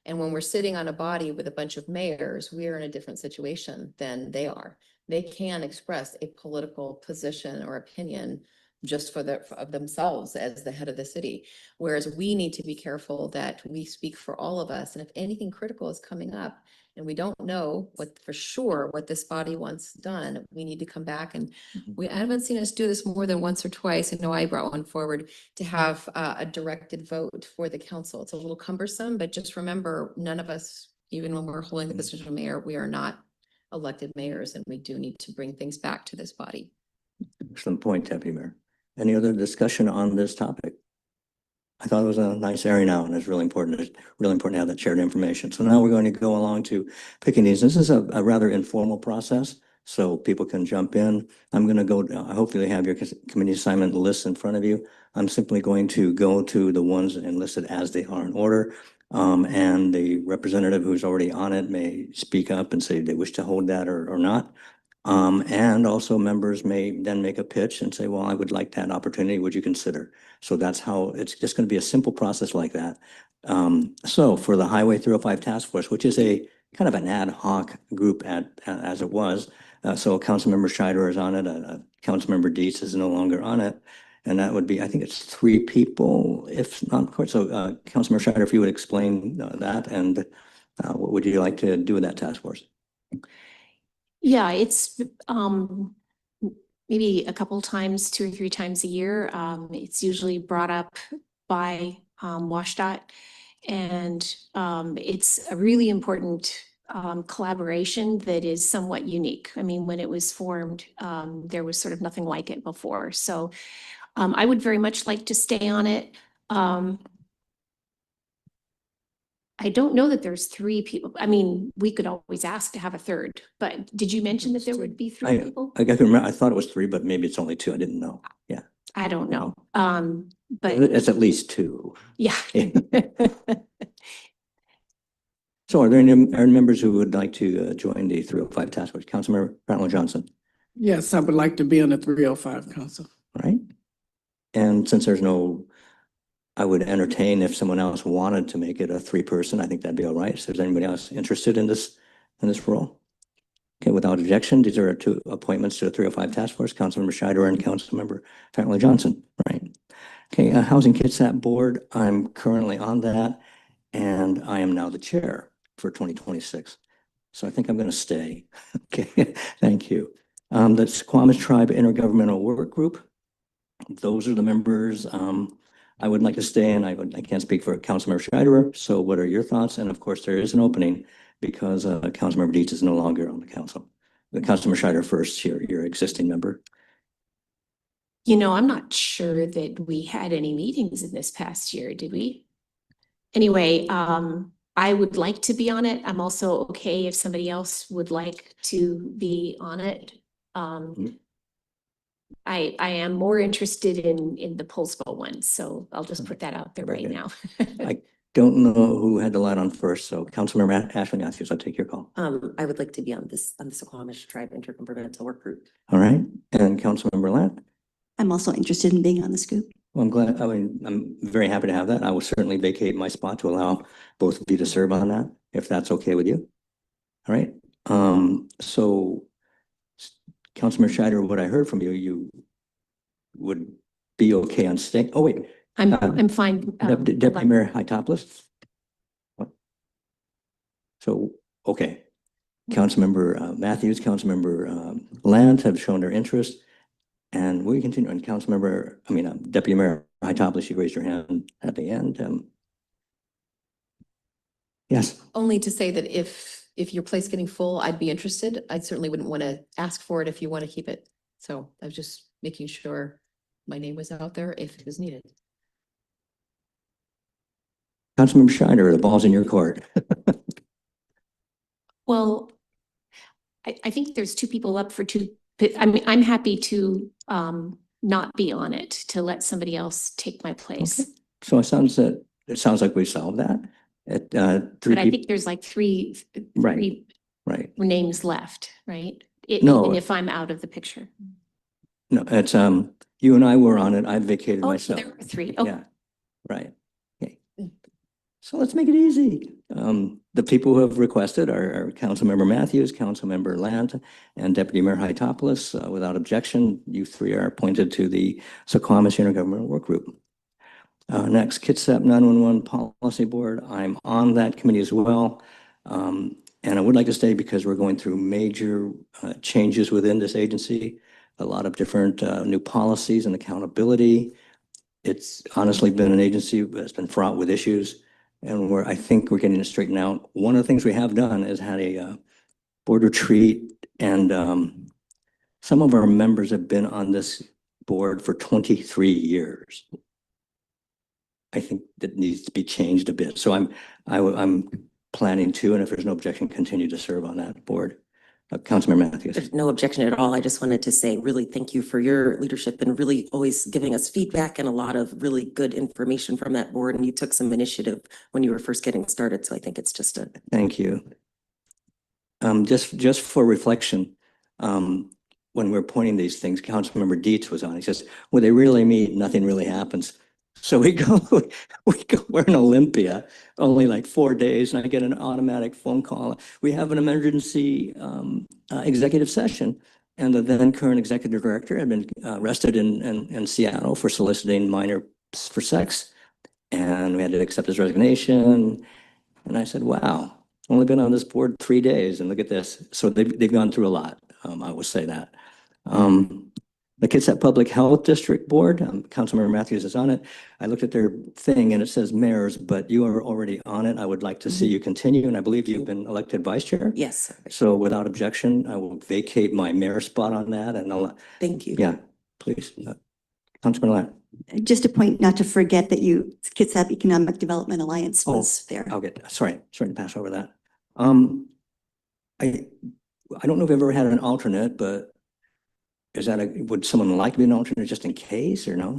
And when we're sitting on a body with a bunch of mayors, we are in a different situation than they are. They can express a political position or opinion just of themselves as the head of the city. Whereas we need to be careful that we speak for all of us. And if anything critical is coming up and we don't know for sure what this body wants done, we need to come back. And I haven't seen us do this more than once or twice. I know I brought one forward to have a directed vote for the council. It's a little cumbersome, but just remember, none of us, even when we're holding the position of mayor, we are not elected mayors, and we do need to bring things back to this body. Excellent point, Deputy Mayor. Any other discussion on this topic? I thought it was a nice area now, and it's really important. It's really important to have that shared information. So now we're going to go along to picking these. This is a rather informal process, so people can jump in. I'm going to go, hopefully have your committee assignment list in front of you. I'm simply going to go to the ones enlisted as they are in order. And the representative who's already on it may speak up and say they wish to hold that or not. And also members may then make a pitch and say, well, I would like that opportunity. Would you consider? So that's how it's just going to be a simple process like that. So for the Highway 305 Task Force, which is a kind of an ad hoc group as it was. So Councilmember Scheider is on it. Councilmember Dietz is no longer on it. And that would be, I think it's 3 people, if not, of course. So Councilmember Scheider, if you would explain that, and what would you like to do with that task force? Yeah, it's maybe a couple times, 2 or 3 times a year. It's usually brought up by WashDOT, and it's a really important collaboration that is somewhat unique. I mean, when it was formed, there was sort of nothing like it before. So I would very much like to stay on it. I don't know that there's 3 people. I mean, we could always ask to have a third, but did you mention that there would be 3 people? I can remember, I thought it was 3, but maybe it's only 2. I didn't know. Yeah. I don't know. But It's at least 2. yeah. So are there any members who would like to join the 305 Task Force? Councilmember Brownell Johnson. Yes, I would like to be on the 305 council. Right. And since there's no, I would entertain if someone else wanted to make it a 3-person. I think that'd be all right. So is anybody else interested in this role? Okay, without objection, these are 2 appointments to the 305 Task Force, Councilmember Scheider and Councilmember Brownell Johnson. Right. Okay, Housing Kitsap Board. I'm currently on that, and I am now the chair for 2026. So I think I'm going to stay. Okay, thank you. The Squamish Tribe Intergovernmental Work Group. Those are the members. I would like to stay, and I can't speak for Councilmember Scheider. So what are your thoughts? And of course, there is an opening because Councilmember Dietz is no longer on the council. The Councilmember Scheider first, your existing member. You know, I'm not sure that we had any meetings in this past year, did we? Anyway, I would like to be on it. I'm also okay if somebody else would like to be on it. Mhm. I am more interested in the Poulsbo one, so I'll just put that out there Very right good. now. I don't know who had the light on first, so Councilmember Ashley Matthews, I'll take your call. I would like to be on the Suquamish Tribe Intergovernmental Work Group. All right, and Councilmember Lant? I'm also interested in being on the scoop. Well, I'm glad, I mean, I'm very happy to have that. I will certainly vacate my spot to allow both of you to serve on that, if that's okay with you. All right, so Councilmember Scheider, what I heard from you, you would be okay on staying, oh, wait. I'm fine. Deputy Mayor Hytopoulos? What? So, okay. Councilmember Matthews, Councilmember Lant have shown their interest. And we continue, and Deputy Mayor Hytopoulos, you raised your hand at the end. Yes, Only to say that if your place getting full, I'd be interested. I certainly wouldn't want to ask for it if you want to keep it. So I was just making sure my name was out there if it was needed. Councilmember Schneider, the ball's in your court. Well, I think there's two people up for two, but I'm happy to not be on it, to let somebody else take my place. Okay. So it sounds like we solved that. At three But I people, think there's like three right? names left, right? No. Even if I'm out of the picture. No, it's you and I were on it. I vacated Oh, so myself. there were three. Oh, Yeah, right. Okay. So let's make it easy. The people who have requested are Councilmember Matthews, Councilmember Lant, and Deputy Mayor Hytopoulos. Without objection, you three are appointed to the Suquamish Intergovernmental Work Group. Next, Kitsap 911 Policy Board. I'm on that committee as well. And I would like to stay because we're going through major changes within this agency, a lot of different new policies and accountability. It's honestly been an agency that's been fraught with issues, and I think we're getting it straightened out. One of the things we have done is had a board retreat, and some of our members have been on this board for 23 years. I think that needs to be changed a bit. So I'm planning to, and if there's no objection, continue to serve on that board. Councilmember Matthews. There's no objection at all. I just wanted to say really thank you for your leadership and really always giving us feedback and a lot of really good information from that board. And you took some initiative when you were first getting started. So I think it's just a. Thank you. Just for reflection, when we're pointing these things, Councilmember Dietz was on. He says, "When they really meet, nothing really happens." So we're in Olympia, only like 4 days, and I get an automatic phone call. We have an emergency executive session, and the then current executive director had been arrested in Seattle for soliciting minors for sex, and we had to accept his resignation. And I said, "Wow, only been on this board 3 days, and look at this." So they've gone through a lot. I will say that. The Kitsap Public Health District Board, Councilmember Matthews is on it. I looked at their thing and it says mayors, but you are already on it. I would like to see you continue, and I believe you've been elected vice chair. Yes. So without objection, I will vacate my mayor spot on that, and I'll, Thank you. yeah, please. Councilman Lant. Just a point not to forget that Kitsap Economic Development Alliance was there. I'll sorry to pass over that. I don't know if I've ever had an alternate, but would someone like to be an alternate just in case, or no?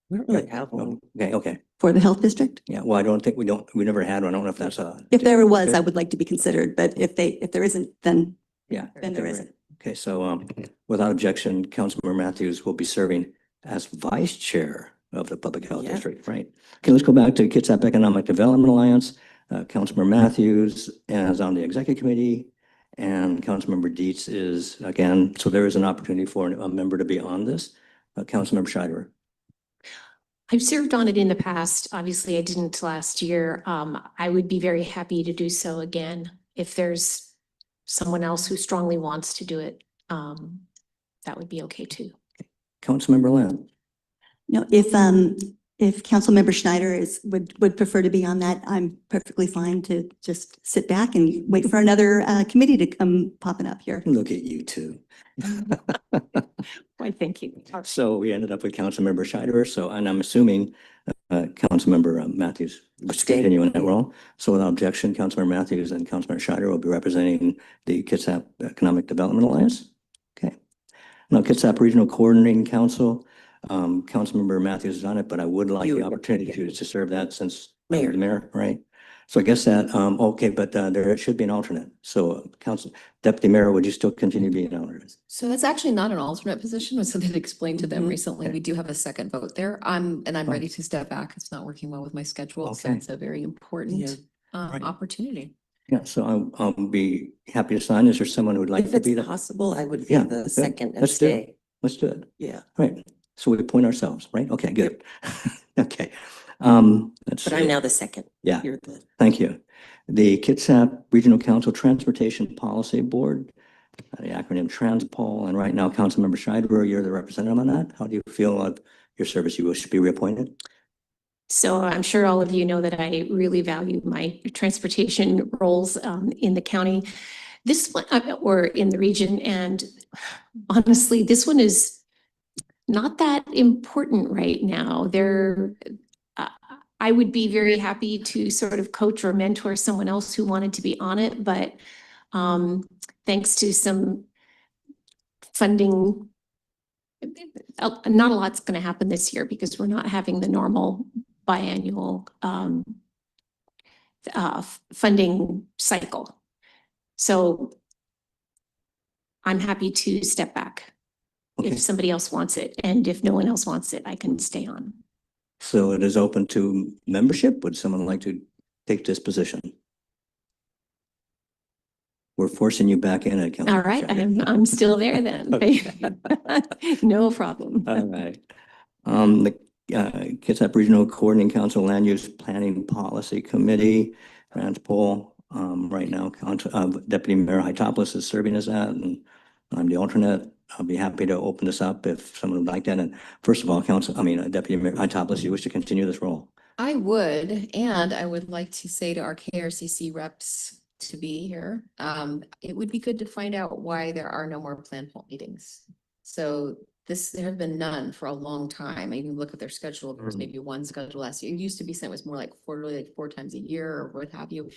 We don't really have one. Okay. For the health district? Yeah, well, I don't think we never had one. I don't know if that's If there ever was, I would like to be considered, but if there isn't, then yeah. there isn't. Okay, so without objection, Councilmember Matthews will be serving as vice chair of the Public Health Yeah. District, right? Okay, let's go back to Kitsap Economic Development Alliance. Councilmember Matthews is on the executive committee, and Councilmember Dietz is again, so there is an opportunity for a member to be on this. Councilmember Scheider. I've served on it in the past. Obviously, I didn't last year. I would be very happy to do so again. If there's someone else who strongly wants to do it, that would be okay too. Councilmember Lamb. No, if Councilmember Schneider would prefer to be on that, I'm perfectly fine to just sit back and wait for another committee to come popping up here. Look at you two. Why, thank you. So we ended up with Councilmember Scheider. So, and I'm assuming Councilmember Matthews wish to Abstain. continue in that role. So without objection, Councilmember Matthews and Councilmember Scheider will be representing the Kitsap Economic Development Alliance. Okay. Now, Kitsap Regional Coordinating Council, Councilmember Matthews is on it, but I would like the opportunity to serve that since Mayor. the mayor, right? So I guess that, okay, but there should be an alternate. So Deputy Mayor, would you still continue being an alternate? So that's actually not an alternate position. So they've explained to them Mhm. recently, Okay. we do have a second vote there. I'm Oh. ready to step back. It's not working well with my schedule. So Okay. it's a very Yeah. important Right. opportunity. Yeah, so I'll be happy to sign. Is there someone who would like If to be it's the? possible, I would be Yeah, the good. second and Let's do it. stay. Let's do it. Yeah, Right. So we appoint ourselves, right? Okay, good. Okay. Let's but see. I'm now the second. Yeah. You're the. Thank you. The Kitsap Regional Council Transportation Policy Board, the acronym TRANSPOL, and right now, Councilmember Scheider, you're the representative on that. How do you feel of your service? You wish to be reappointed? So I'm sure all of you know that I really value my transportation roles in the county. This one, or in the region, and honestly, this one is not that important right now. I would be very happy to sort of coach or mentor someone else who wanted to be on it, but thanks to some funding, not a lot's going to happen this year because we're not having the normal biannual funding cycle. So I'm happy to step back Okay. if somebody else wants it. And if no one else wants it, I can stay on. So it is open to membership. Would someone like to take this position? We're forcing you back in at Council. All right, I'm still there then. No problem. All right. The Kitsap Regional Coordinating Council Land Use Planning Policy Committee, Transpol. Right now, Deputy Mayor Hytopoulos is serving as that, and I'm the alternate. I'll be happy to open this up if someone would like that. And first of all, Deputy Mayor Hytopoulos, you wish to continue this role? I would, and I would like to say to our KRCC reps to be here, it would be good to find out why there are no more plan meetings. So there have been none for a long time. I even look at their schedule, there was maybe one schedule last year. It used to be sent was more like quarterly, like 4 times a year or what have you.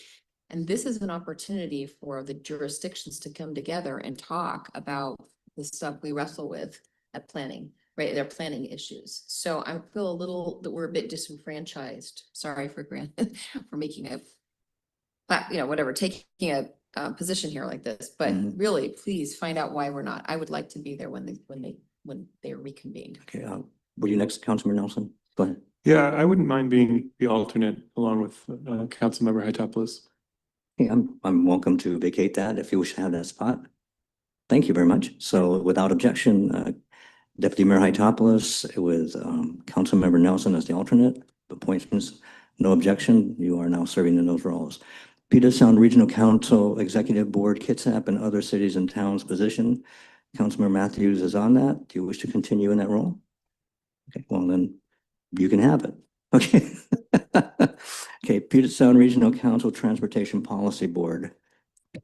And this is an opportunity for the jurisdictions to come together and talk about the stuff we wrestle with at planning, right? Their planning issues. So I feel a little that we're a bit disenfranchised. Sorry for for making whatever, taking a position here like this, but really, please find out why we're not. I would like to be there when they are reconvened. Okay, were you next, Councilmember Nelson? Go ahead. Yeah, I wouldn't mind being the alternate along with Councilmember Hytopoulos. Okay, I'm welcome to vacate that if you wish to have that spot. Thank you very much. So without objection, Deputy Mayor Hytopoulos with Councilmember Nelson as the alternate. Appointments, no objection. You are now serving in those roles. Puget Sound Regional Council Executive Board, Kitsap and other cities and towns position. Councilmember Matthews is on that. Do you wish to continue in that role? Okay, well then you can have it. Okay. Okay, Puget Sound Regional Council Transportation Policy Board.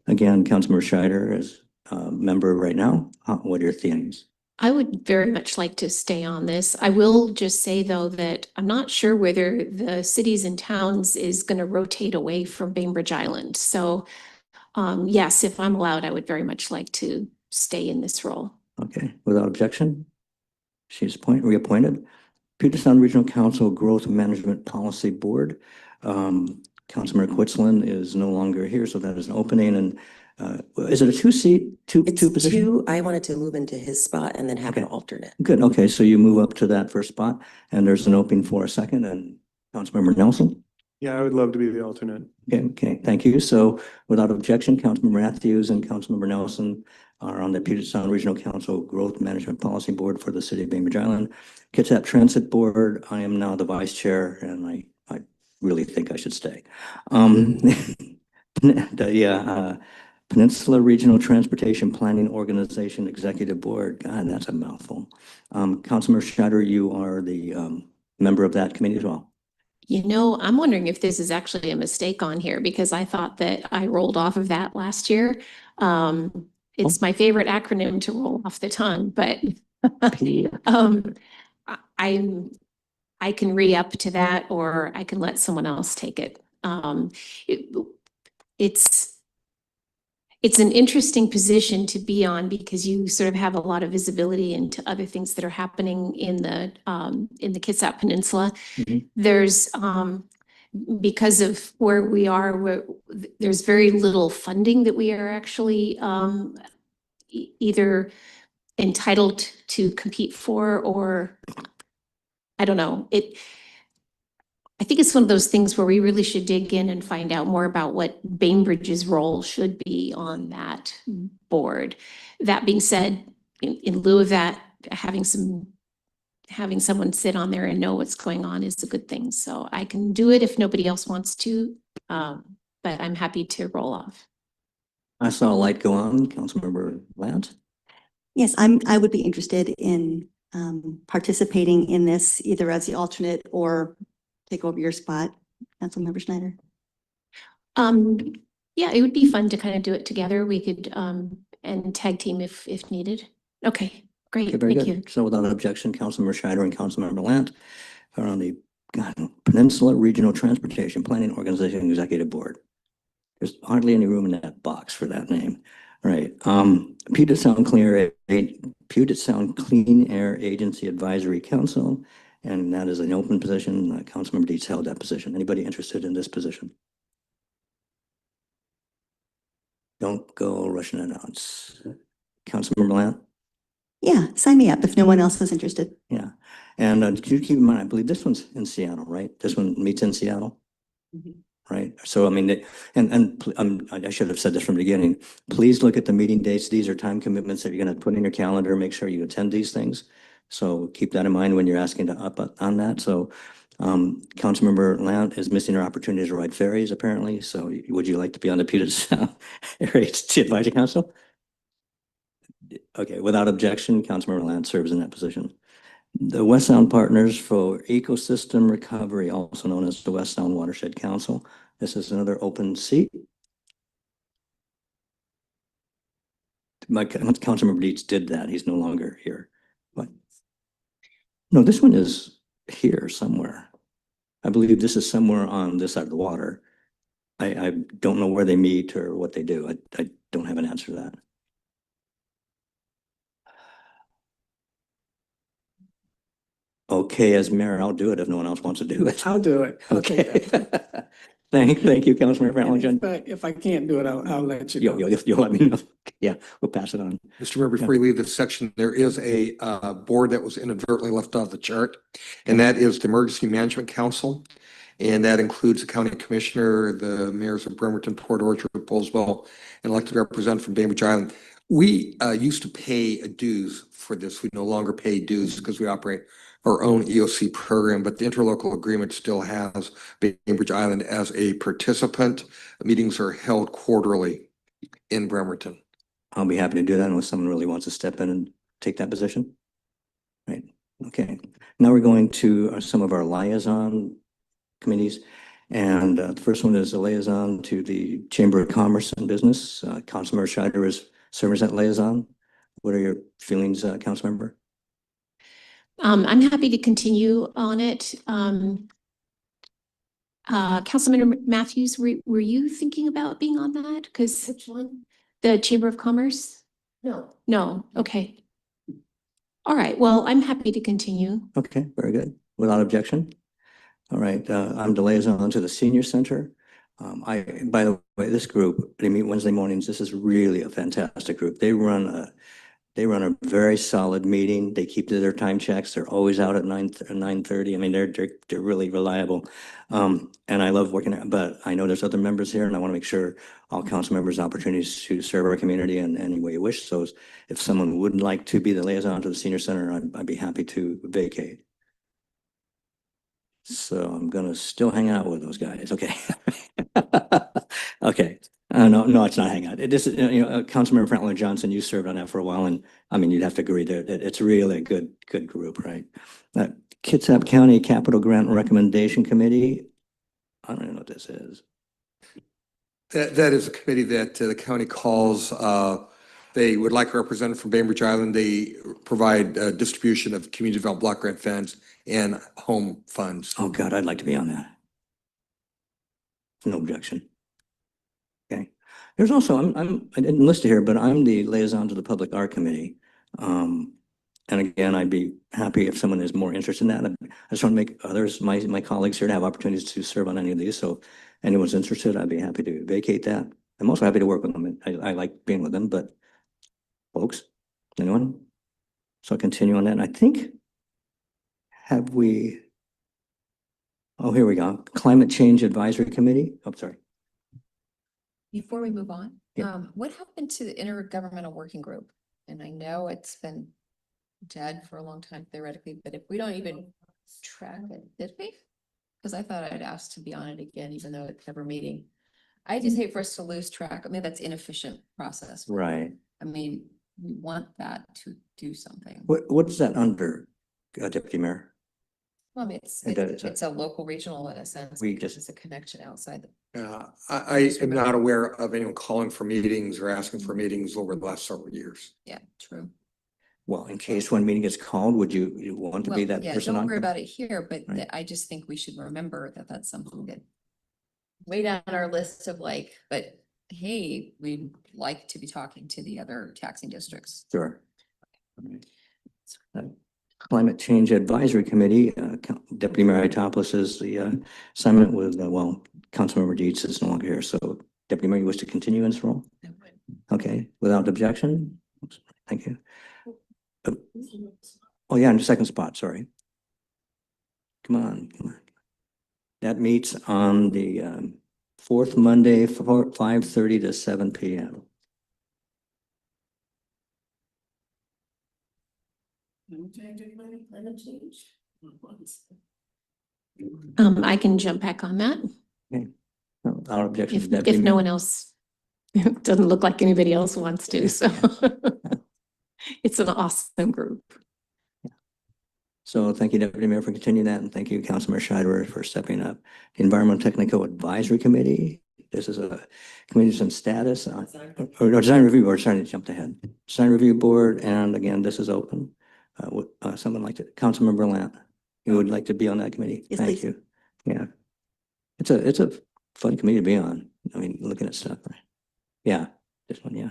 Again, Councilmember Scheider is a member right now. What are your themes? I would very much like to stay on this. I will just say though that I'm not sure whether the cities and towns is going to rotate away from Bainbridge Island. So yes, if I'm allowed, I would very much like to stay in this role. Okay, without objection, she's reappointed. Puget Sound Regional Council Growth Management Policy Board. Councilmember Quitzlin is no longer here, so that is an opening. And is it a two position? I wanted to move into his spot and then have an alternate. Good. Okay, so you move up to that first spot, and there's an opening for a second. And Councilmember Nelson. Yeah, I would love to be the alternate. Okay, thank you. So without objection, Councilmember Matthews and Councilmember Nelson are on the Puget Sound Regional Council Growth Management Policy Board for the City of Bainbridge Island. Kitsap Transit Board, I am now the vice chair, and I really think I should stay. Peninsula Regional Transportation Planning Organization Executive Board. God, that's a mouthful. Councilmember Scheider, you are the member of that committee as well. You know, I'm wondering if this is actually a mistake on here because I thought that I rolled off of that last year. It's my favorite acronym to roll off the tongue, but I can re-up to that, or I can let someone else take it. it- it's an interesting position to be on because you sort of have a lot of visibility into other things that are happening in the Kitsap Peninsula. There's because of where we are, there's very little funding that we are actually either entitled to compete for, or I don't know. I think it's one of those things where we really should dig in and find out more about what Bainbridge's role should be on that board. That being said, in lieu of that, having someone sit on there and know what's going on is a good thing. So I can do it if nobody else wants to, but I'm happy to roll off. I saw a light go on. Councilmember Lant. Yes, I would be interested in participating in this either as the alternate or take over your spot, Councilmember Schneider. Yeah, it would be fun to kind of do it together. We could and tag team if needed. Okay, great. Okay, very Thank good. you. So without objection, Councilmember Schneider and Councilmember Lant are on the Peninsula Regional Transportation Planning Organization Executive Board. There's hardly any room in that box for that name. All right. Puget Sound Clean Air Agency Advisory Council, and that is an open position. Councilmember Dietz held that position. Anybody interested in this position? Don't go rushing it out. Councilmember Lant? Yeah, sign me up if no one else is interested. Yeah. And keep in mind, I believe this one's in Seattle, right? This one meets in Seattle? Right? So, I mean, I should have said this from the beginning. Please look at the meeting dates. These are time commitments that you're going to put in your calendar. Make sure you attend these things. So keep that in mind when you're asking to up on that. So Councilmember Lant is missing her opportunity to ride ferries, apparently. So would you like to be on the Puget Sound Area Agency Advisory Council? Okay, without objection, Councilmember Lant serves in that position. The West Sound Partners for Ecosystem Recovery, also known as the West Sound Watershed Council. This is another open seat. My Councilmember Dietz did that. He's no longer here. What? No, this one is here somewhere. I believe this is somewhere on this side of the water. I don't know where they meet or what they do. I don't have an answer to that. Okay, as mayor, I'll do it if no one else wants to do it. I'll do it. I'll take Okay. that. Thank you, Councilmember And Allen. if I can't do it, I'll let you know. You'll let me know. Yeah, we'll pass it on. Mr. Mayor, before you leave this section, there is a board that was inadvertently left off the chart, and that is the Emergency Management Council. And that includes the county commissioner, the mayors of Bremerton, Port Orchard, Poulsbo, and elected representative from Bainbridge Island. We used to pay a dues for this. We no longer pay dues because we operate our own EOC program, but the interlocal agreement still has Bainbridge Island as a participant. Meetings are held quarterly in Bremerton. I'll be happy to do that unless someone really wants to step in and take that position. Right. Okay. Now we're going to some of our liaison committees. And the first one is a liaison to the Chamber of Commerce and Business. Councilmember Scheider is serving as that liaison. What are your feelings, Councilmember? I'm happy to continue on it. Councilmember Matthews, were you thinking about being on that? Because Which one? the Chamber of Commerce? No. No, okay. All right, well, I'm happy to continue. Okay, very good. Without objection. All right, I'm the liaison to the Senior Center. By the way, this group, they meet Wednesday mornings. This is really a fantastic group. They run a very solid meeting. They keep to their time checks. They're always out at 9:30. I mean, they're really reliable. And I love working, but I know there's other members here and I want to make sure all council members have opportunities to serve our community in any way you wish. So if someone would like to be the liaison to the Senior Center, I'd be happy to vacate. So I'm gonna still hang out with those guys. Okay. Okay. No, it's not hang out. This is, Councilmember Franklin Johnson, you served on that for a while, and I mean, you'd have to agree that it's really a good group, right? Kitsap County Capital Grant Recommendation Committee. I don't even know what this is. That is a committee that the county calls They would like a representative from Bainbridge Island. They provide distribution of community development block grant funds and home funds. Oh, God, I'd like to be on that. No objection. Okay. There's also, I didn't list it here, but I'm the liaison to the Public Art Committee. And again, I'd be happy if someone is more interested in that. I just want to make others, my colleagues here to have opportunities to serve on any of these. So anyone's interested, I'd be happy to vacate that. I'm also happy to work with them. I like being with them, but folks, anyone? So I'll continue on that. And I think, have we, oh, here we go. Climate Change Advisory Committee. Oh, sorry. Before we move on, Yeah. what happened to the intergovernmental working group? And I know it's been dead for a long time theoretically, but if we don't even track it, did we? Because I thought I'd asked to be on it again, even though it's never meeting. I just hate for us to lose track. I mean, that's inefficient process. Right. I mean, we want that to do something. What is that under, Deputy Mayor? Well, I mean, it's It's it's a local regional in a sense. We because just- It's a connection outside. I am not aware of anyone calling for meetings or asking for meetings over the last several years. Yeah, true. Well, in case one meeting gets called, would you want to be Well, that yeah, person on? don't worry about it here, but Right. I just think we should remember that that's something that way down our list of like, but hey, we'd like to be talking to the other taxing districts. Sure. Climate Change Advisory Committee, Deputy Mayor Itopoulos is the assignment with, well, Councilmember Dietz is no longer here, so Deputy Mayor, you wish to continue in this role? Okay, without objection? Oops, thank you. Oh, yeah, in the second spot, sorry. Come on, come on. That meets on the fourth Monday, 5:30 to 7 p.m. I can jump back on that Our objections, if Deputy no Mayor. one else, doesn't look like anybody else wants to, so. It's an awesome group. So thank you, Deputy Mayor, for continuing that, and thank you, Councilmember Scheider, for stepping up. Environmental Technical Advisory Committee, this is a committee some status, or Design Review Board, sorry to jump ahead. Design Review Board, and again, this is open. Would someone like to, Councilmember Lant, you would like to be on that committee? Yes, Thank please. you. Yeah. It's a fun committee to be on. I mean, looking at stuff. Yeah, this one, yeah.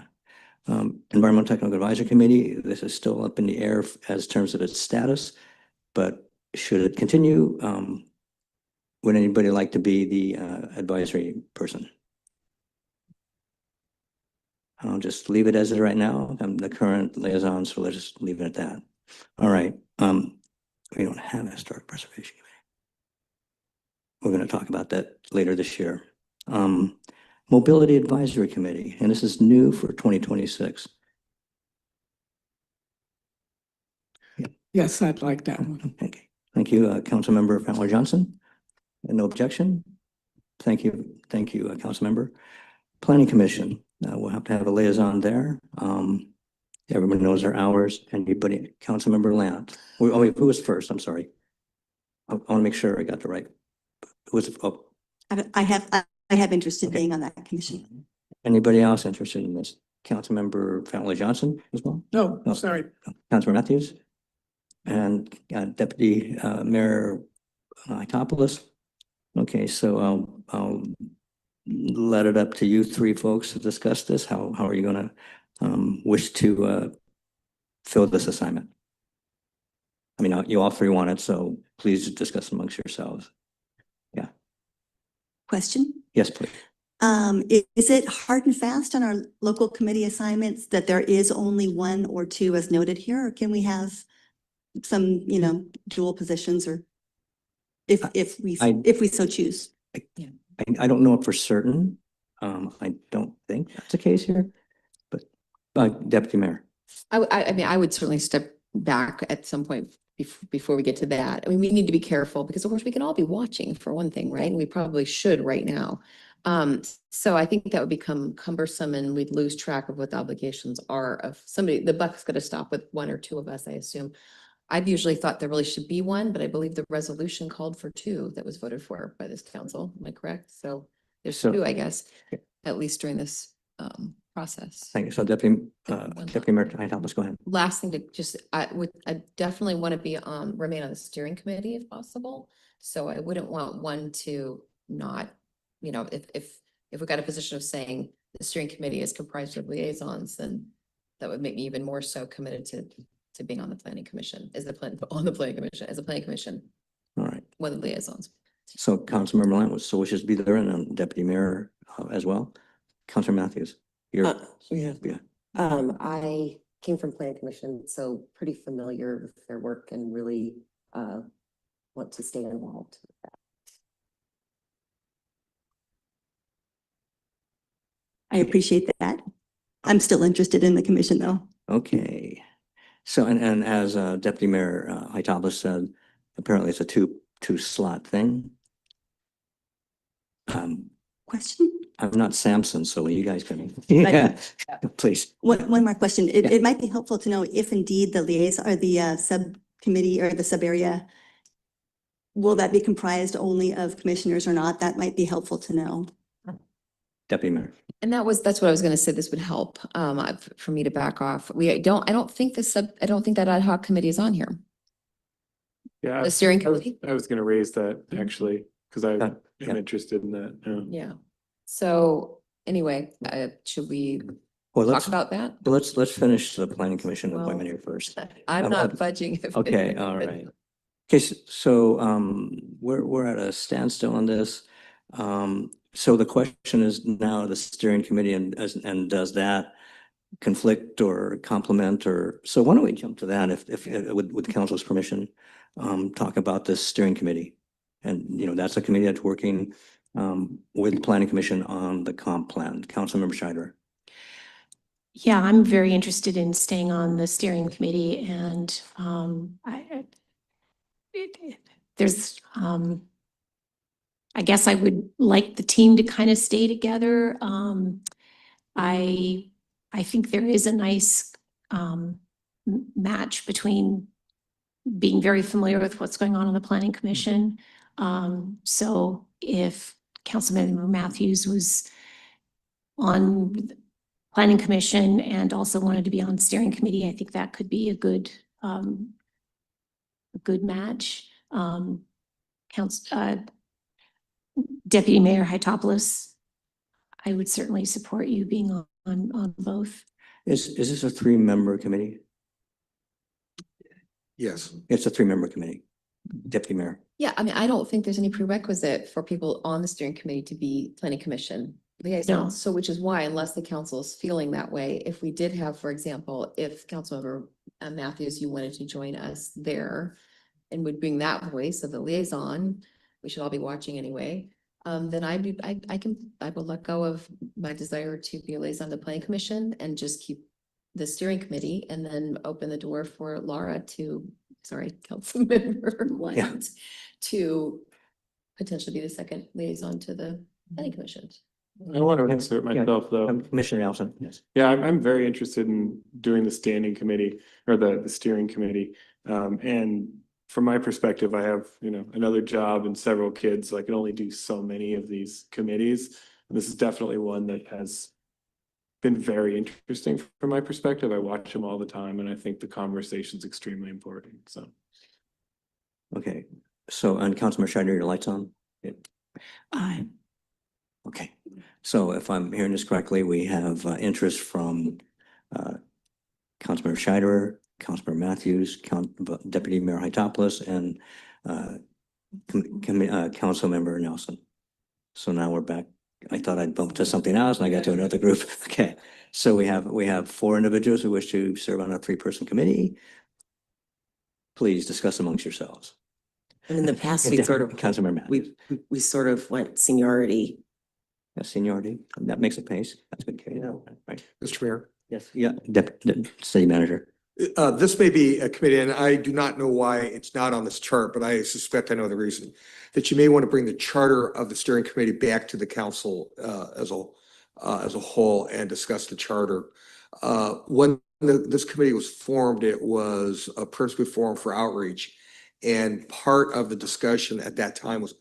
Environmental Technical Advisory Committee, this is still up in the air as terms of its status, but should it continue, would anybody like to be the advisory person? I'll just leave it as it right now. I'm the current liaison, so let's just leave it at that. All right. We don't have a historic preservation committee. We're going to talk about that later this year. Mobility Advisory Committee, and this is new for 2026. Yes, I'd like that one. Okay. Thank you, Councilmember Fowler Johnson. No objection. Thank you, Councilmember. Planning Commission, we'll have to have a liaison there. Everyone knows their hours. Anybody, Councilmember Lant. Oh, wait, who was first? I'm sorry. I want to make sure I got the right. Who was, oh, I have interest in Okay. being on that commission. anybody else interested in this? Councilmember Fowler Johnson as well? No, No. sorry. Councilmember Matthews? And Deputy Mayor Itopoulos? Okay, so I'll let it up to you three folks to discuss this. How are you gonna wish to fill this assignment? I mean, you all three want it, so please discuss amongst yourselves. Yeah, Question? yes, please. Is it hard and fast on our local committee assignments that there is only one or two as noted here? Or can we have some, dual positions or if we so choose? I don't know it for certain. I don't think that's the case here, but Deputy Mayor. I mean, I would certainly step back at some point before we get to that. I mean, we need to be careful because of course we can all be watching for one thing, right? And we probably should right now. So I think that would become cumbersome and we'd lose track of what the obligations are of somebody. The buck's going to stop with one or two of us, I assume. I've usually thought there really should be one, but I believe the resolution called for two that was voted for by this council. Am I correct? So there's two, I guess, at least during this process. Thank you. So Deputy, One Deputy Mayor Hyde, go ahead. Last thing to just, I definitely want to be remain on the steering committee if possible. So I wouldn't want one to not, you know, if we got a position of saying the steering committee is comprised of liaisons, then that would make me even more so committed to being on the planning commission, as the planning commission, All right. one of the liaisons. So Councilmember Lamb so wishes to be there and Deputy Mayor as well. Councilor Matthews, you're, Yeah. yeah. I came from planning commission, so pretty familiar with their work and really want to stay involved with that. I appreciate that. I'm still interested in the commission though. Okay. So, and as Deputy Mayor Hyde said, apparently it's a two slot thing. Question? I'm not Samson, so you guys can, yeah, please. One more question. Yeah. It might be helpful to know if indeed the liaison or the subcommittee or the sub area, will that be comprised only of commissioners or not? That might be helpful to know. Deputy Mayor. And that's what I was going to say. This would help for me to back off. I don't think that ad hoc committee is on here. Yeah, The steering committee. I was going to raise that actually, because I am yeah. interested in that. Yeah. So anyway, should we Well, talk about that? let's finish the planning commission Well, appointment here first. I'm not budging. Okay, all right. Okay, so we're at a standstill on this. So the question is now the steering committee and does that conflict or complement or, so why don't we jump to that if with the council's permission, talk about this steering committee. And, you know, that's a committee that's working with the planning commission on the comp plan. Councilmember Scheider. Yeah, I'm very interested in staying on the steering committee and there's, I guess I would like the team to kind of stay together. I think there is a nice match between being very familiar with what's going on the planning commission. So if Councilmember Matthews was on the planning commission and also wanted to be on steering committee, I think that could be a good match. Deputy Mayor Hytopoulos, I would certainly support you being on both. Is this a 3-member committee? Yes. It's a 3-member committee. Deputy Mayor. Yeah, I mean, I don't think there's any prerequisite for people on the steering committee to be planning commission liaisons. No. So which is why, unless the council is feeling that way, if we did have, for example, if Councilmember Matthews, you wanted to join us there and would bring that voice of the liaison, we should all be watching anyway. Then I will let go of my desire to be a liaison to the planning commission and just keep the steering committee and then open the door for Laura Councilmember White to potentially be the second liaison to the planning commission. I want to answer it myself though. Commissioner Nelson, yes. Yeah, I'm very interested in doing the standing committee or the steering committee. And from my perspective, I have, you know, another job and several kids, so I can only do so many of these committees. And this is definitely one that has been very interesting from my perspective. I watch them all the time and I think the conversation is extremely important, so. Okay, so, and Councilmember Scheider, your lights on? Yeah. Aye. Okay, so if I'm hearing this correctly, we have interest from Councilmember Scheider, Councilmember Matthews, Deputy Mayor Hytopoulos, and Councilmember Nelson. So now we're back. I thought I'd bump to something else and I got to another group. Okay, so we have 4 individuals who wish to serve on a 3-person committee. Please discuss amongst yourselves. And in the past, we sort of, Councilmember Matthews. we sort of went seniority. Yeah, seniority, that makes a pace. That's good. Okay, right. Mr. Mayor. Yes, yeah, City Manager. This may be a committee, and I do not know why it's not on this chart, but I suspect I know the reason. That you may want to bring the charter of the steering committee back to the council as a whole and discuss the charter. When this committee was formed, it was a principally formed for outreach. And part of the discussion at that time was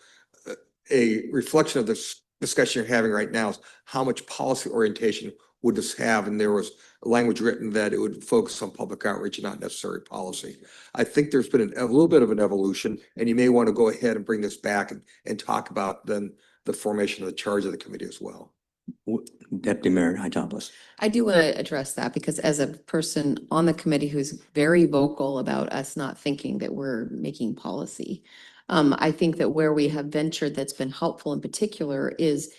a reflection of this discussion you're having right now is how much policy orientation would this have? And there was language written that it would focus on public outreach and not necessarily policy. I think there's been a little bit of an evolution, and you may want to go ahead and bring this back and talk about then the formation of the charge of the committee as well. Deputy Mayor Hytopoulos. I do want to address that because as a person on the committee who's very vocal about us not thinking that we're making policy, I think that where we have ventured that's been helpful in particular is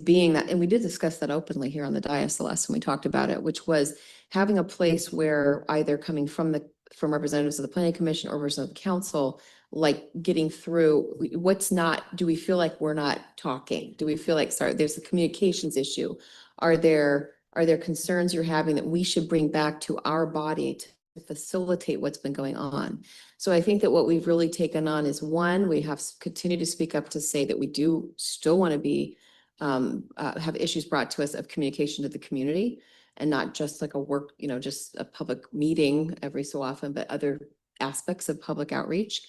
being that, and we did discuss that openly here on the dais the last time we talked about it, which was having a place where either coming from representatives of the planning commission or representatives of the council, like getting through do we feel like we're not talking? Do we feel like, sorry, there's a communications issue? Are there concerns you're having that we should bring back to our body to facilitate what's been going on? So I think that what we've really taken on is, one, we have continued to speak up to say that we do still want to be have issues brought to us of communication to the community, and not just like a work, just a public meeting every so often, but other aspects of public outreach,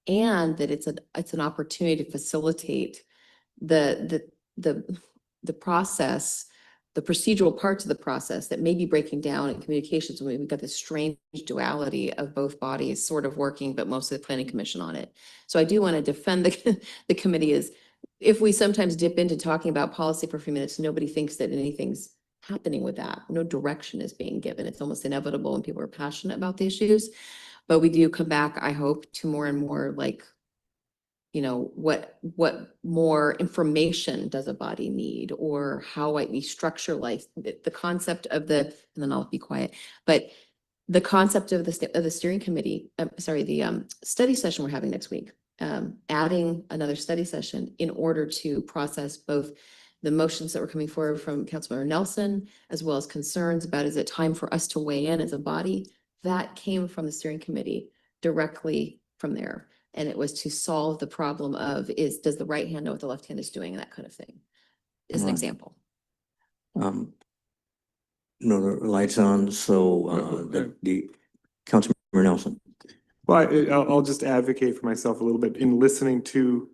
and that it's an opportunity to facilitate the process, the procedural parts of the process that may be breaking down in communications. We've got this strange duality of both bodies sort of working, but mostly the planning commission on it. So I do want to defend the committee. Is if we sometimes dip into talking about policy for a few minutes, nobody thinks that anything's happening with that. No direction is being given. It's almost inevitable when people are passionate about the issues. But we do come back, I hope, to more and more like, what more information does a body need, or how might we structure life? The concept of and then I'll be quiet, but the concept of the steering committee, the study session we're having next week, adding another study session in order to process both the motions that were coming forward from Councilmember Nelson, as well as concerns about, is it time for us to weigh in as a body? That came from the steering committee directly from there. And it was to solve the problem of, does the right hand know what the left hand is doing, and that kind of thing, is an example. No, the lights on, so the Councilmember Nelson. Well, I'll just advocate for myself a little bit. In listening to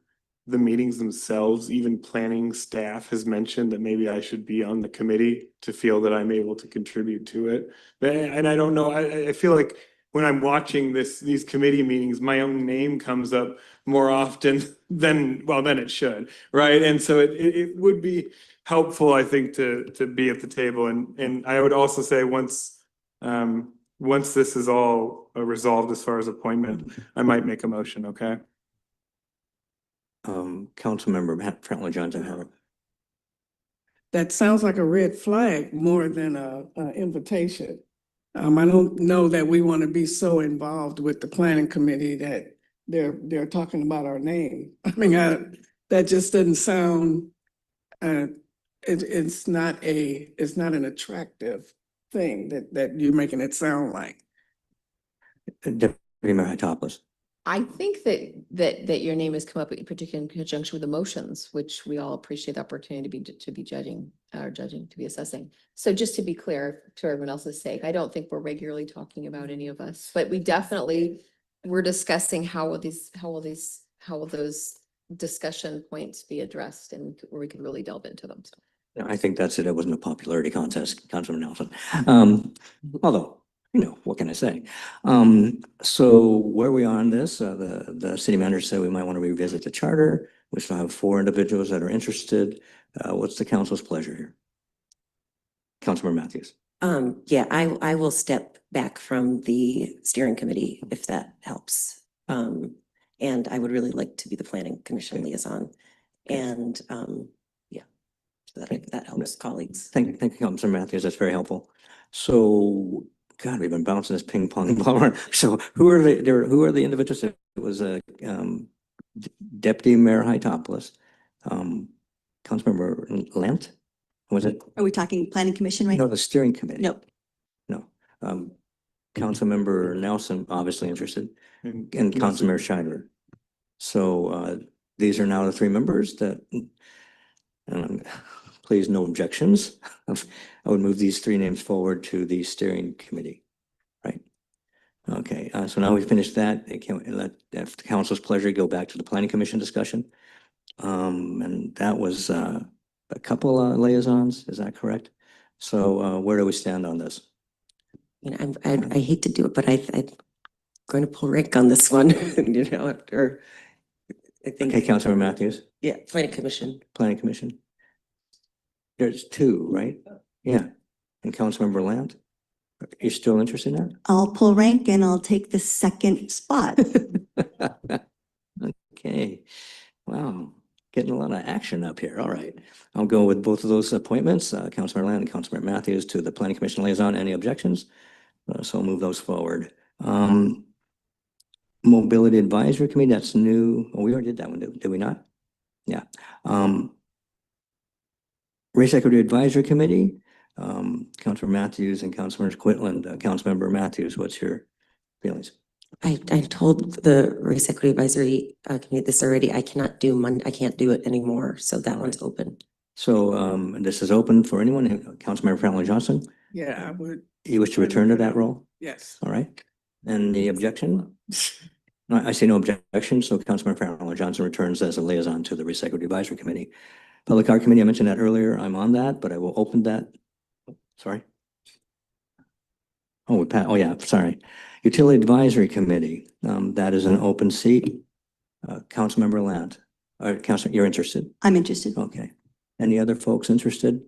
the meetings themselves, even planning staff has mentioned that maybe I should be on the committee to feel that I'm able to contribute to it. And I don't know, I feel like when I'm watching these committee meetings, my own name comes up more often than it should, right? And so it would be helpful, I think, to be at the table. And I would also say once this is all resolved as far as appointment, I might make a motion, okay? Councilmember Franklin Johnson Howard. That sounds like a red flag more than a invitation. I don't know that we want to be so involved with the planning committee that they're talking about our name. I mean, that just doesn't sound. It's not an attractive thing that you're making it sound like. Deputy Mayor Hytopoulos. I think that your name has come up in particular in conjunction with emotions, which we all appreciate the opportunity to be judging, to be assessing. So just to be clear, to everyone else's sake, I don't think we're regularly talking about any of us, but we're discussing how will those discussion points be addressed, and where we could really delve into them. So I think that's it. It wasn't a popularity contest, Councilman Nelson. Although, what can I say? So where we are on this, the city manager said we might want to revisit the charter. We still have 4 individuals that are interested. What's the council's pleasure here? Councilmember Matthews. Yeah, I will step back from the steering committee if that helps. And I would really like to be the planning commission liaison. And yeah, so that helps colleagues. Thank you, Councilmember Matthews. That's very helpful. So, God, we've been bouncing this ping pong ball around. So who are the individuals? It was Deputy Mayor Hytopoulos, Councilmember Lent. Was it? Are we talking planning commission right No, now? the steering committee. Nope. No. Councilmember Nelson, obviously interested, and Councilmember Scheider. So these are now the 3 members that, please, no objections. I would move these 3 names forward to the steering committee, right? Okay, so now we've finished that. If the council's pleasure, go back to the planning commission discussion. And that was a couple of liaisons, is that correct? So where do we stand on this? You know, I hate to do it, but I'm going to pull rank on this one, you know, after I think. Okay, Councilmember Matthews, Yeah, planning commission. Planning Commission. There's two, right? Yeah. And Councilmember Lant, you're still interested in I'll pull rank and I'll take the second spot. that? Okay. Wow, getting a lot of action up here. All right. I'll go with both of those appointments, Councilmember Lant and Councilmember Matthews to the Planning Commission Liaison. Any objections? So I'll move those forward. Mobility Advisory Committee, that's new. Oh, we already did that one, did we not? Yeah. Race Equity Advisory Committee, Councilmember Matthews and Councilmember Quitland. Councilmember Matthews, what's your feelings? I told the Race Equity Advisory Committee this already. I cannot do Monday. I can't do it anymore. So that one's open. So this is open for anyone. Councilmember Franklin Johnson, Yeah, I would, you wish to return to that role? yes. All right. And the objection? No, I see no objection. So Councilmember Franklin Johnson returns as a liaison to the Race Equity Advisory Committee. Public Art Committee, I mentioned that earlier. I'm on that, but I will open that. Sorry. Oh, oh yeah, sorry. Utility Advisory Committee, that is an open seat. Councilmember Lant, Councilor, you're interested? I'm interested. Okay. Any other folks interested?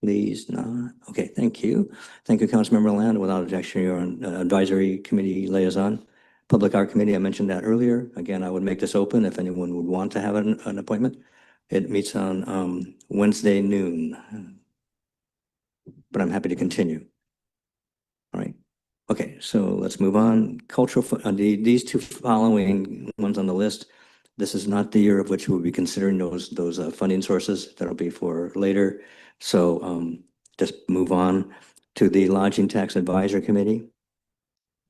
Please not. Okay, thank you. Thank you, Councilmember Lant. Without objection, you're on Advisory Committee Liaison. Public Art Committee, I mentioned that earlier. Again, I would make this open if anyone would want to have an appointment. It meets on Wednesday noon, but I'm happy to continue. All right. Okay, so let's move on. Cultural, these two following ones on the list, this is not the year of which we'll be considering those funding sources. That'll be for later. So just move on to the Lodging Tax Advisory Committee.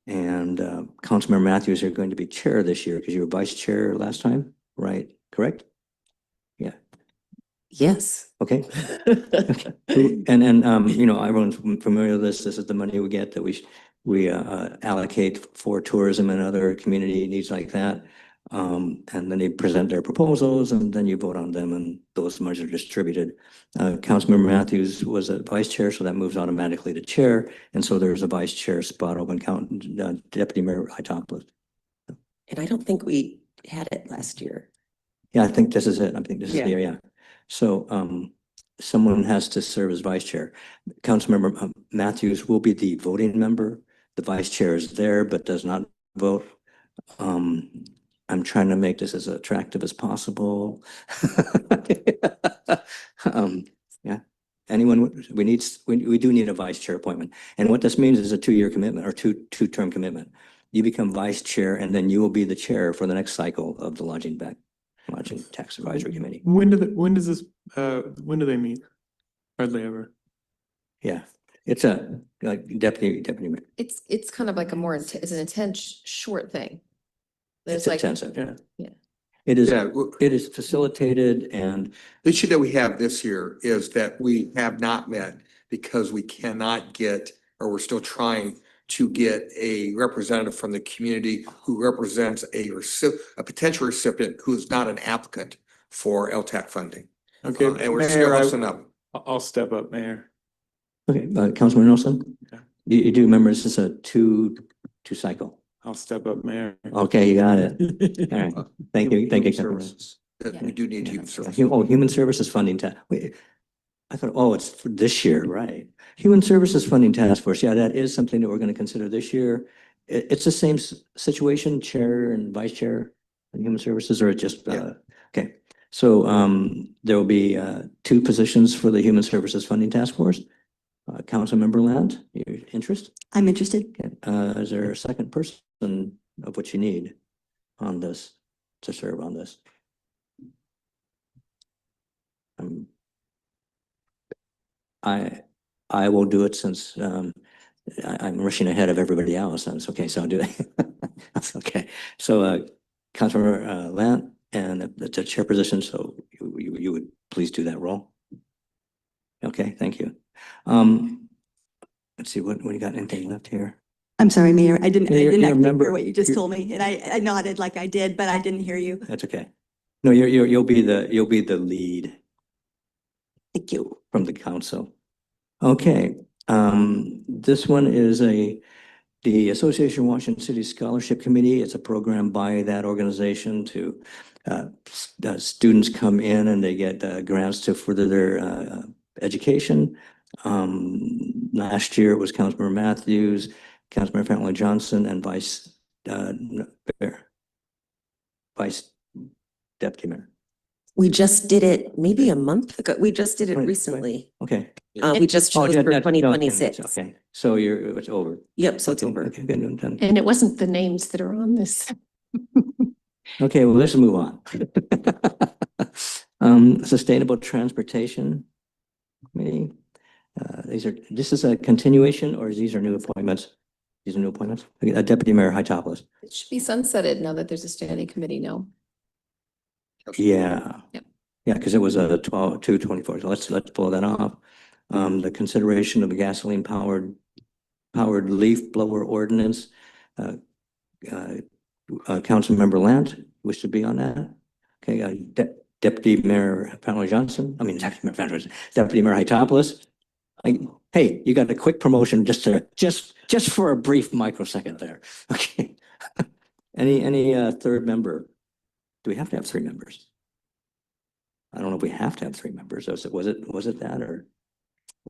And Councilmember Matthews, you're going to be chair this year because you were vice chair last time, right? Correct? Yeah. Yes. Okay. And you know, everyone's familiar with this. This is the money we get that we allocate for tourism and other community needs like that. And then they present their proposals and then you vote on them and those monies are distributed. Councilmember Matthews was a vice chair, so that moves automatically to chair. And so there's a vice chair spot open. Deputy Mayor Hitopoulos. And I don't think we had it last year. Yeah, I think this is it. I think this is the year, yeah. So someone has to serve as vice chair. Councilmember Matthews will be the voting member. The vice chair is there but does not vote. I'm trying to make this as attractive as possible. Yeah. Anyone, we do need a vice chair appointment. And what this means is a 2-year commitment or two-term commitment. You become vice chair and then you will be the chair for the next cycle of the Lodging Tax Advisory Committee. When do they meet? Hardly ever. Yeah, it's a deputy. It's kind of like a more, it's an intense, short thing. It's There's like, intensive. yeah. It is, Yeah. it is facilitated and The issue that we have this year is that we have not met because we cannot get, or we're still trying to get a representative from the community who represents a potential recipient who is not an applicant for LTAC funding. Okay, And we're Mayor, still listening up. I'll step up, Mayor. okay, Councilman Nelson, Yeah. you do remember this is a two cycle. I'll step up, Mayor. Okay, you got it. All right, thank you, Human Councilman. services. We do need human services. Oh, Human Services Funding Task. I thought, oh, it's for this year, right? Human Services Funding Task Force. Yeah, that is something that we're going to consider this year. It's the same situation, chair and vice chair in Human Services, or just, okay. So there will be 2 positions for the Human Services Funding Task Force. Councilmember Land, your interest? I'm interested. Okay. Is there a second person of what you need on this to serve on this? I will do it since I'm rushing ahead of everybody else. And it's okay, so I'll do it. That's okay. So Councilmember Lant, and it's a chair position, so you would please do that role. Okay, thank you. Let's see, what do you got? Anything left here? I'm sorry, Mayor. I didn't you're a actually member- hear what you just you're- told me. And I nodded like I did, but I didn't hear you. That's okay. No, you'll be the lead Thank you. from the council. Okay, this one is the Association of Washington City Scholarship Committee. It's a program by that organization to, students come in and they get grants to further their education. Last year it was Councilmember Matthews, Councilmember Fanley Johnson, and Vice Deputy Mayor. We just did it maybe a month ago. We just did it Right, recently. Okay. We just Oh, chose yeah, for no, 2026. Okay, so it's over. Yep, so it's Okay, over. Okay, good, done. And it wasn't the names that are on this. Okay, well, let's move on. Sustainable Transportation Committee. This is a continuation, or these are new appointments? These are new appointments? Okay, Deputy Mayor Hytopoulos. It should be sunsetted now that there's a standing committee now. Yeah. Yep. Yeah, because it was a 2/24. So let's pull that off. The consideration of a gasoline powered leaf blower ordinance. Councilmember Lant wish to be on that. Okay, Deputy Mayor Fanley Johnson. I mean, Deputy Mayor Hytopoulos. Hey, you got a quick promotion just for a brief microsecond there. Okay. Any third member? Do we have to have three members? I don't know if we have to have three members. Was it that, or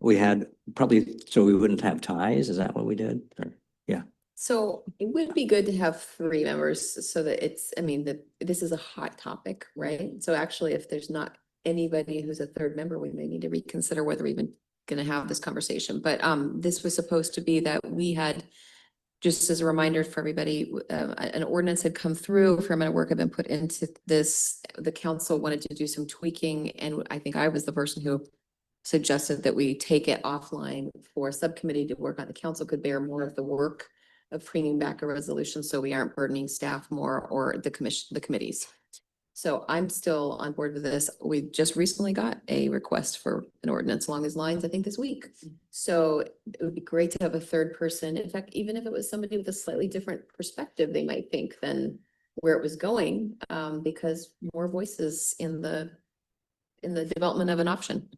we had probably, so we wouldn't have ties? Is that what we did? Or, yeah. So it would be good to have three members so that it's, I mean, this is a hot topic, right? So actually, if there's not anybody who's a third member, we may need to reconsider whether we're even going to have this conversation. But this was supposed to be that we had, just as a reminder for everybody, an ordinance had come through, a fair amount of work had been put into this. The council wanted to do some tweaking, and I think I was the person who suggested that we take it offline for a subcommittee to work on. The council could bear more of the work of bringing back a resolution, so we aren't burdening staff more or the committees. So I'm still on board with this. We just recently got a request for an ordinance along these lines, I think this week. So it would be great to have a third person. In fact, even if it was somebody with a slightly different perspective, they might think than where it was going, because more voices in the development of an option.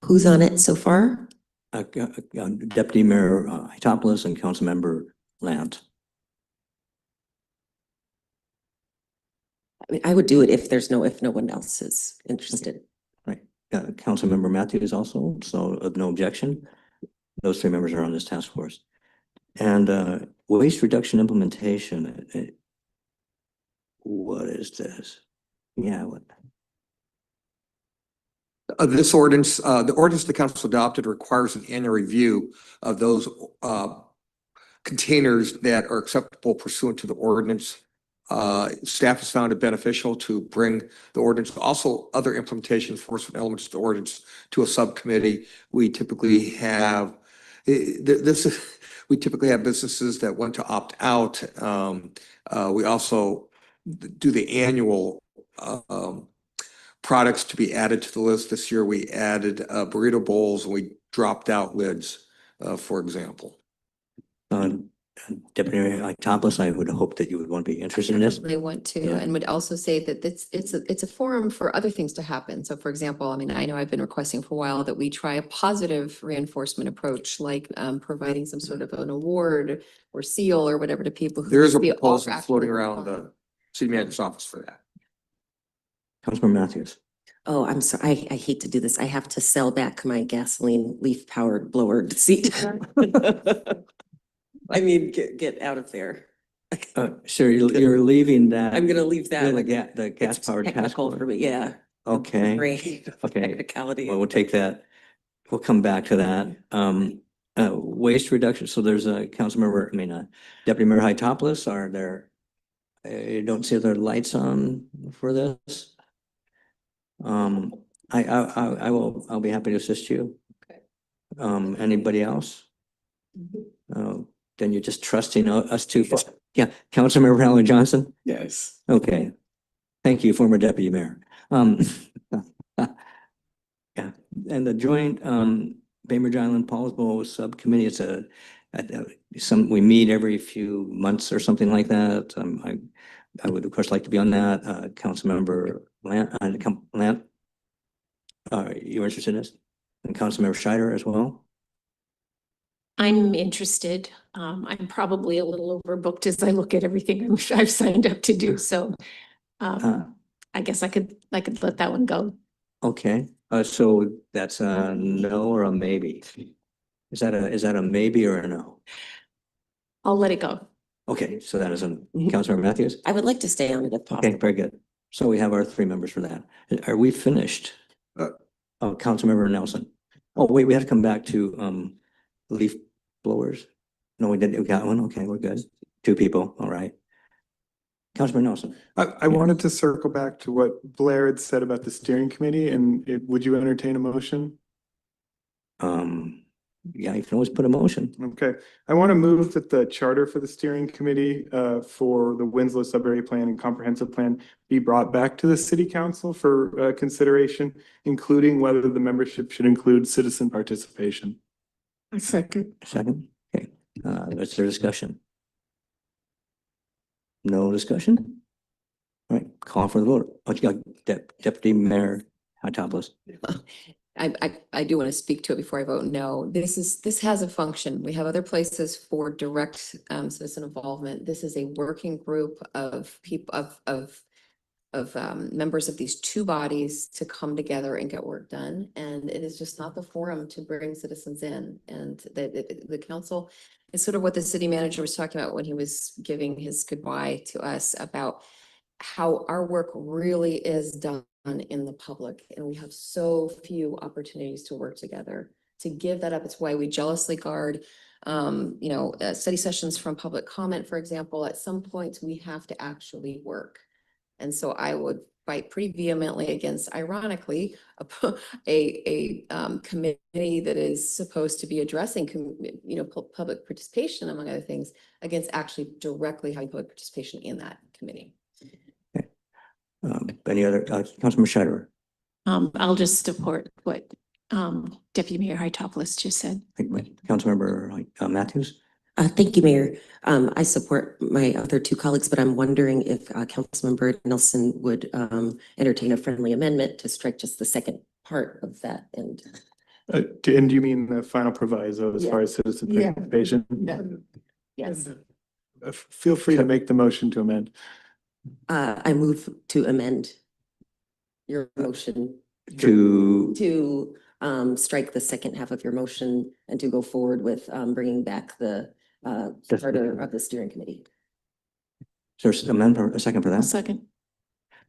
Who's on it so far? Deputy Mayor Hytopoulos and Councilmember Lant. I mean, I would do it if no one else is interested. Right. Councilmember Matthews also, so no objection. Those three members are on this task force. And waste reduction implementation. What is this? Yeah, what? This ordinance, the ordinance the council adopted requires an annual review of those containers that are acceptable pursuant to the ordinance. Staff has found it beneficial to bring the ordinance, also other implementation enforcement elements of the ordinance, to a subcommittee. We typically have we typically have businesses that want to opt out. We also do the annual products to be added to the list. This year we added burrito bowls, and we dropped out lids, for example. Deputy Mayor Hytopoulos, I would hope that you would want to be interested in this. They want to, Yeah. and would also say that it's a forum for other things to happen. So for example, I mean, I know I've been requesting for a while that we try a positive reinforcement approach, like providing some sort of an award or seal or whatever to people who. There is a we all proposal actually floating around respond. the city manager's office for that. Councilmember Matthews. Oh, I'm sorry. I hate to do this. I have to sell back my gasoline leaf powered blower seat. I mean, get out of there. So you're leaving that. I'm gonna leave that. The gas powered task Technical force. for me, yeah. Okay. Great. Okay. Technicality. Well, we'll take that. We'll come back to that. Waste reduction. So there's a Deputy Mayor Hytopoulos. Are there? You don't see other lights on for this? I'll be happy to assist you. Okay. Anybody else? Then you're just trusting us too far. Yeah, Councilmember Fanley Johnson? Yes. Okay. Thank you, former deputy mayor. Yeah, and the joint Bainbridge Island Paulsbo subcommittee, it's we meet every few months or something like that. I would of course like to be on that. Councilmember Lant, you're interested in this? And Councilmember Scheider as well? I'm interested. I'm probably a little overbooked as I look at everything I've signed up to do, so I guess I could let that one go. Okay, so that's a no or a maybe? Is that a maybe or a no? I'll let it go. Okay, so that is a Councilmember Matthews? I would like to stay on it if Okay, possible. very good. So we have our three members for that. Are we finished? Oh, Councilmember Nelson. Oh, wait, we have to come back to leaf blowers. No, we didn't. We got one. Okay, we're good. Two people. All right. Councilmember Nelson. I wanted to circle back to what Blair had said about the steering committee, and would you entertain a motion? Yeah, you can always put a motion. Okay, I want to move that the charter for the steering committee for the Winslow Sudbury Plan and Comprehensive Plan be brought back to the city council for consideration, including whether the membership should include citizen participation. Second. Second. Okay, is there discussion? No discussion? All right, call for the vote. What you got, Deputy Mayor Hatopoulos? I do want to speak to it before I vote no. This has a function. We have other places for direct citizen involvement. This is a working group of people of members of these two bodies to come together and get work done. And it is just not the forum to bring citizens in. And the council is sort of what the city manager was talking about when he was giving his goodbye to us about how our work really is done in the public. And we have so few opportunities to work together. To give that up, it's why we jealously guard study sessions from public comment, for example. At some points, we have to actually work. And so I would fight pretty vehemently against, ironically, a committee that is supposed to be addressing, public participation, among other things, against actually directly having public participation in that committee. Any other, Councilmember Scheider? I'll just support what Deputy Mayor Hatopoulos just said. Councilmember Matthews? Thank you, Mayor. I support my other two colleagues, but I'm wondering if Councilmember Nelson would entertain a friendly amendment to strike just the second part of that. And do you mean the final proviso as far as citizen participation? yes, Feel free to make the motion to amend. I move to amend your motion To strike the second half of your motion and to go forward with bringing back the charter of the steering committee. There's a second for that? Second.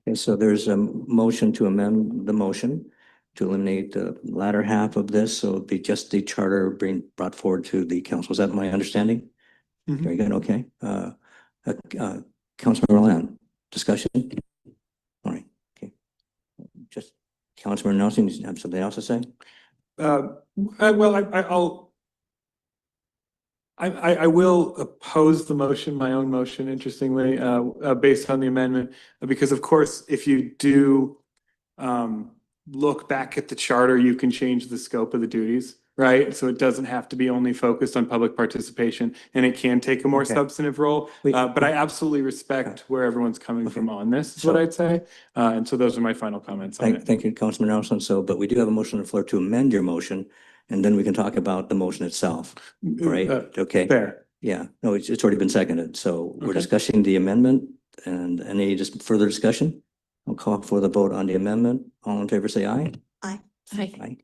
Okay, so there's a motion to amend the motion to eliminate the latter half of this. So it'd be just the charter being brought forward to the council. Is that my understanding? Mhm. Very good. Okay. Councilmember Land, discussion? All right. Okay. Just Councilmember Nelson, you have something else to say? I will oppose the motion, my own motion, interestingly, based on the amendment, because of course, if you do look back at the charter, you can change the scope of the duties, right? So it doesn't have to be only focused on public participation, and it can take a more substantive role. But I absolutely respect where everyone's coming from on this, is what I'd say. And so those are my final comments on it. Thank you, Councilman Nelson. So, but we do have a motion on the floor to amend your motion, and then we can talk about the motion itself, right? Okay. Fair. Yeah, no, it's already been seconded. So we're Okay. discussing the amendment and any just further discussion? I'll call for the vote on the amendment. All in favor, say aye. Aye. Aye.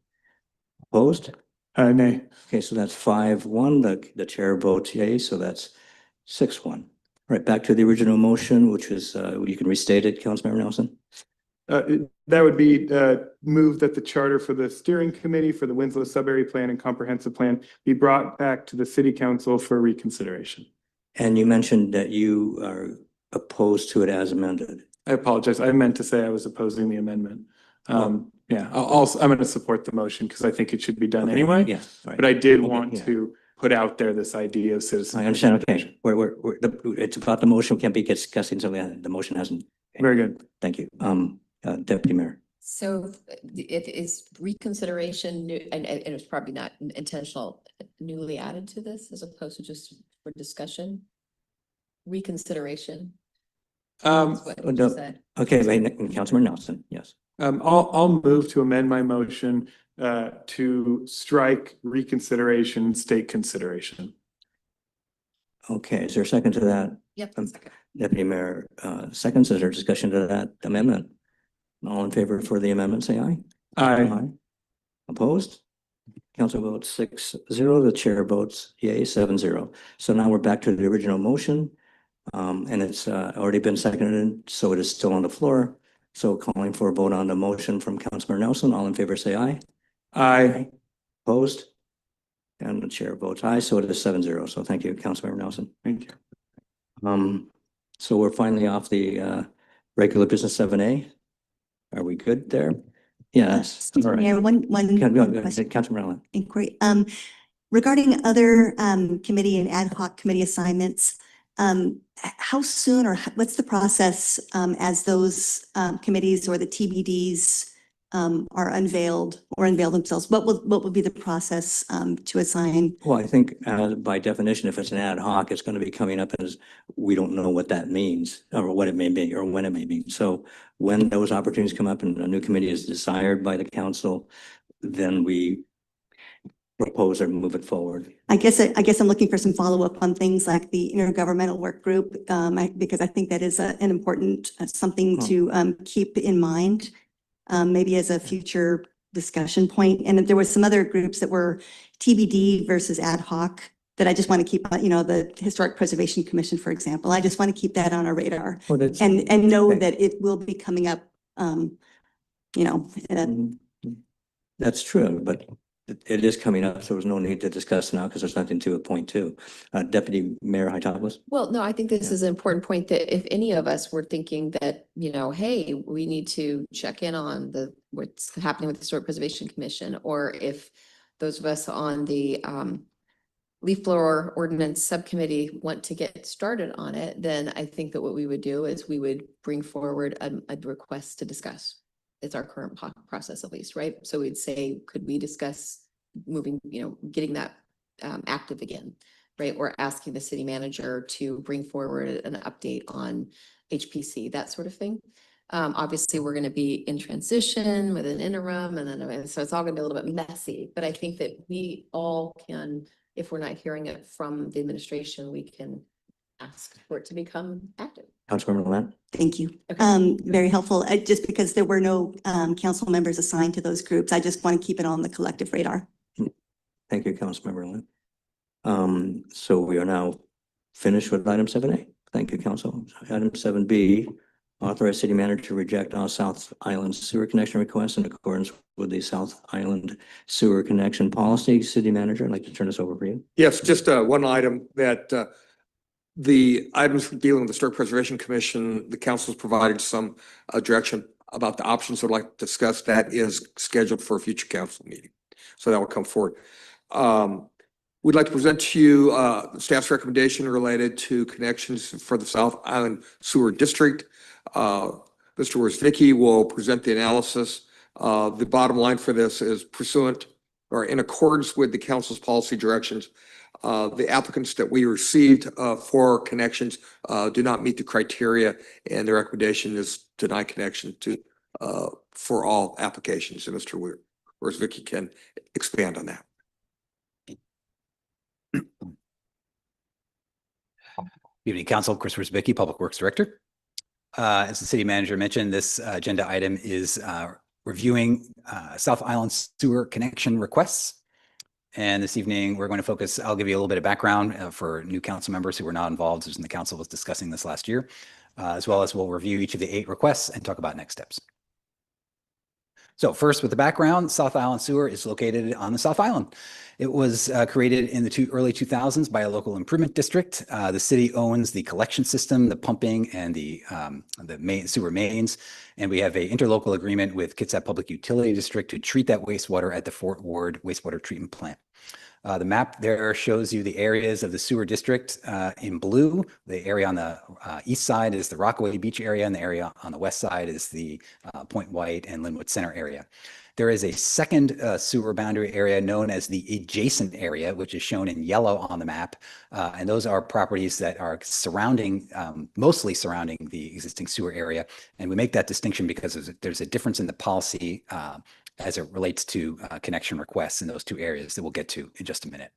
Opposed? Nay. Okay, so that's 5-1. The chair votes yay, so that's 6-1. All right, back to the original motion, which is, you can restate it, Councilmember Nelson. That would be move that the charter for the steering committee for the Winslow Sudbury Plan and Comprehensive Plan be brought back to the city council for reconsideration. And you mentioned that you are opposed to it as amended. I apologize. I meant to say I was opposing the amendment. Yeah, I'm going to support the motion because I think it should be done anyway. Yeah. Right. But I did Okay, want yeah. to put out there this idea of citizen. I understand. Okay, it's about the motion. We can't be discussing something. The motion hasn't. Very good. Thank you. Deputy Mayor. So it is reconsideration new, and it's probably not intentional, newly added to this as opposed to just for discussion. Reconsideration. That's what you said. Okay, Councilman Nelson, yes. I'll move to amend my motion to strike reconsideration, state consideration. Okay, is there a second to that? Yep. Deputy Mayor, seconds. Is there discussion to that amendment? All in favor for the amendment, say aye. Aye. Opposed? Council votes 6-0. The chair votes yay 7-0. So now we're back to the original motion. And it's already been seconded, so it is still on the floor. So calling for a vote on the motion from Councilmember Nelson. All in favor, say aye. Aye. Opposed? And the chair votes aye, so it is 7-0. So thank you, Councilmember Nelson. Thank you. So we're finally off the regular business 7A. Are we good there? Yes. Excuse All me, right. Mayor, one question. Councilmember Allen. Inquiry. Regarding other committee and ad hoc committee assignments, how soon or what's the process as those committees or the TBDs are unveiled or unveil themselves? What would be the process to assign? Well, I think by definition, if it's an ad hoc, it's going to be coming up as we don't know what that means or what it may be or when it may be. So when those opportunities come up and a new committee is desired by the council, then we propose or move it forward. I guess I'm looking for some follow-up on things like the intergovernmental work group, because I think that is an important something to keep in mind, maybe as a future discussion point. And there were some other groups that were TBD versus ad hoc that I just want to keep, the Historic Preservation Commission, for example. I just want to keep that on our radar and know that it will be coming up, That's true, but it is coming up, so there's no need to discuss now because there's nothing to point to. Deputy Mayor Hightower. Well, no, I think this is an important point that if any of us were thinking that, hey, we need to check in on what's happening with the Historic Preservation Commission, or if those of us on the leaf blower ordinance subcommittee want to get started on it, then I think that what we would do is we would bring forward a request to discuss. It's our current process, at least, right? So we'd say, could we discuss moving, getting that active again, right? Or asking the city manager to bring forward an update on HPC, that sort of thing. Obviously, we're going to be in transition with an interim, and then so it's all going to be a little bit messy. But I think that we all can, if we're not hearing it from the administration, we can ask for it to become active. Councilmember Lant. Thank you. Okay. Very helpful. Just because there were no council members assigned to those groups, I just want to keep it on the collective radar. Thank you, Councilmember Lant. So we are now finished with item 7A. Thank you, Council. Item 7B, authorize city manager to reject all South Island sewer connection requests in accordance with the South Island sewer connection policy. City manager, I'd like to turn this over for you. Yes, just one item that the items dealing with the Historic Preservation Commission, the council's provided some direction about the options they'd like to discuss. That is scheduled for a future council meeting. So that will come forward. We'd like to present to you staff's recommendation related to connections for the South Island Sewer District. Mr. Worsvicki will present the analysis. The bottom line for this is pursuant or in accordance with the council's policy directions. The applicants that we received for connections do not meet the criteria, and the recommendation is deny connection to for all applications. And Mr. Worsvicki can expand on that. Good evening, Council. Chris Worsvicki, Public Works Director. As the city manager mentioned, this agenda item is reviewing South Island sewer connection requests. And this evening, we're going to focus, I'll give you a little bit of background for new council members who were not involved as the council was discussing this last year, as well as we'll review each of the 8 requests and talk about next steps. So first, with the background, South Island Sewer is located on the South Island. It was created in the early 2000s by a local improvement district. The city owns the collection system, the pumping, and the sewer mains. And we have an interlocal agreement with Kitsap Public Utility District to treat that wastewater at the Fort Ward Wastewater Treatment Plant. The map there shows you the areas of the sewer district in blue. The area on the east side is the Rockaway Beach area, and the area on the west side is the Point White and Linwood Center area. There is a second sewer boundary area known as the adjacent area, which is shown in yellow on the map. And those are properties that are surrounding, mostly surrounding the existing sewer area. And we make that distinction because there's a difference in the policy as it relates to connection requests in those two areas that we'll get to in just a minute.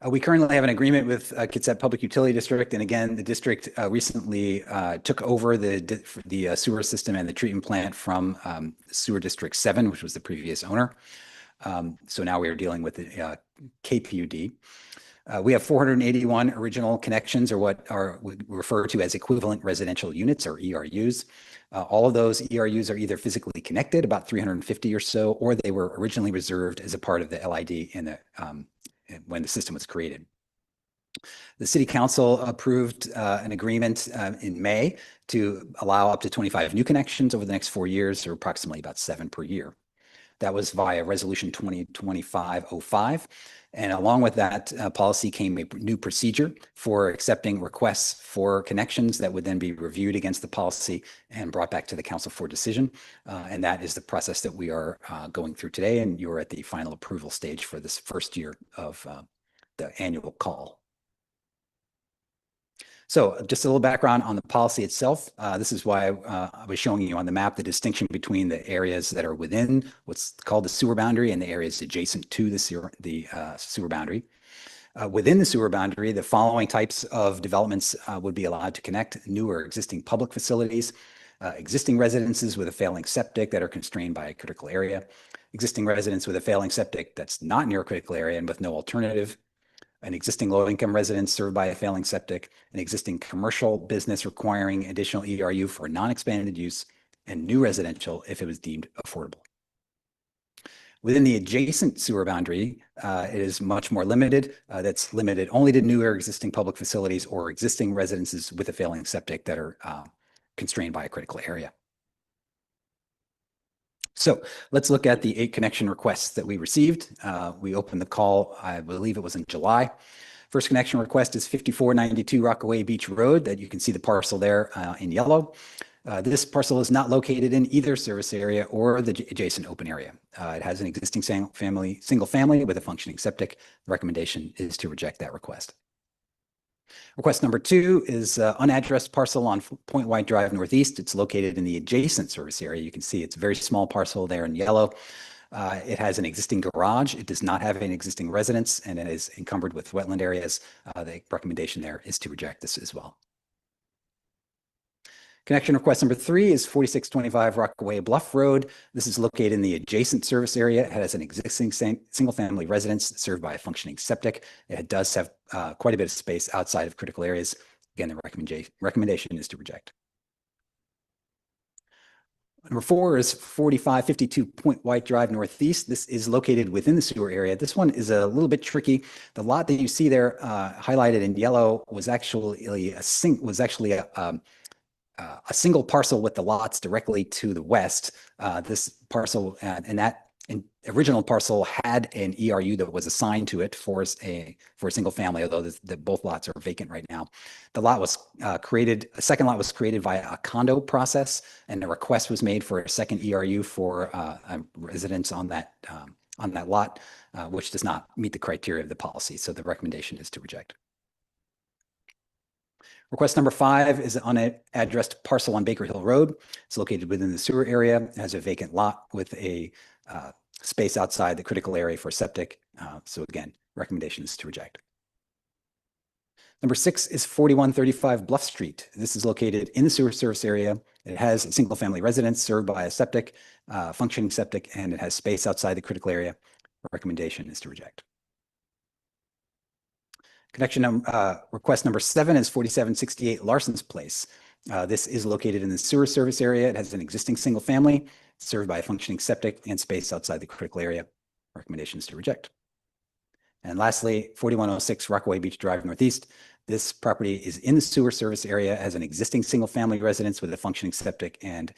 We currently have an agreement with Kitsap Public Utility District, and again, the district recently took over the sewer system and the treatment plant from Sewer District 7, which was the previous owner. So now we are dealing with the KPUD. We have 481 original connections, or what we refer to as equivalent residential units, or ERUs. All of those ERUs are either physically connected, about 350 or so, or they were originally reserved as a part of the LID in the when the system was created. The City Council approved an agreement in May to allow up to 25 new connections over the next 4 years, or approximately about 7 per year. That was via Resolution 2025-05. And along with that policy came a new procedure for accepting requests for connections that would then be reviewed against the policy and brought back to the council for decision. And that is the process that we are going through today. And you're at the final approval stage for this first year of the annual call. So just a little background on the policy itself. This is why I was showing you on the map the distinction between the areas that are within what's called the sewer boundary and the areas adjacent to the sewer boundary. Within the sewer boundary, the following types of developments would be allowed to connect: new or existing public facilities, existing residences with a failing septic that are constrained by a critical area, existing residents with a failing septic that's not near a critical area and with no alternative, an existing low-income residence served by a failing septic, an existing commercial business requiring additional ERU for non-expanded use, and new residential if it was deemed affordable. Within the adjacent sewer boundary, it is much more limited. That's limited only to new or existing public facilities or existing residences with a failing septic that are constrained by a critical area. So let's look at the 8 connection requests that we received. We opened the call, I believe it was in July. First connection request is 5492 Rockaway Beach Road, that you can see the parcel there in yellow. This parcel is not located in either service area or the adjacent open area. It has an existing single family with a functioning septic. The recommendation is to reject that request. Request number 2 is unaddressed parcel on Point White Drive Northeast. It's located in the adjacent service area. You can see it's a very small parcel there in yellow. It has an existing garage. It does not have an existing residence, and it is encumbered with wetland areas. The recommendation there is to reject this as well. Connection request number 3 is 4625 Rockaway Bluff Road. This is located in the adjacent service area. It has an existing single-family residence served by a functioning septic. It does have quite a bit of space outside of critical areas. Again, the recommendation is to reject. Number 4 is 4552 Point White Drive Northeast. This is located within the sewer area. This one is a little bit tricky. The lot that you see there highlighted in yellow was actually a single parcel with the lots directly to the west. This parcel and that original parcel had an ERU that was assigned to it for a single family, although both lots are vacant right now. The lot was created, a second lot was created via a condo process, and a request was made for a second ERU for a residence on that lot, which does not meet the criteria of the policy. So the recommendation is to reject. Request number 5 is an unaddressed parcel on Baker Hill Road. It's located within the sewer area. It has a vacant lot with a space outside the critical area for septic. So again, recommendation is to reject. Number 6 is 4135 Bluff Street. This is located in the sewer service area. It has a single family residence served by a septic, functioning septic, and it has space outside the critical area. Recommendation is to reject. Connection request number 7 is 4768 Larson's Place. This is located in the sewer service area. It has an existing single family served by a functioning septic and space outside the critical area. Recommendation is to reject. And lastly, 4106 Rockaway Beach Drive Northeast. This property is in the sewer service area, has an existing single family residence with a functioning septic and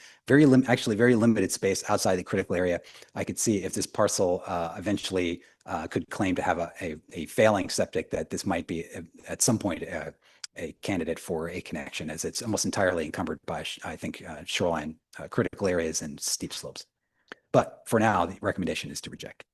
actually very limited space outside the critical area. I could see if this parcel eventually could claim to have a failing septic, that this might be at some point a candidate for a connection, as it's almost entirely encumbered by, I think, shoreline critical areas and steep slopes. But for now, the recommendation is to reject.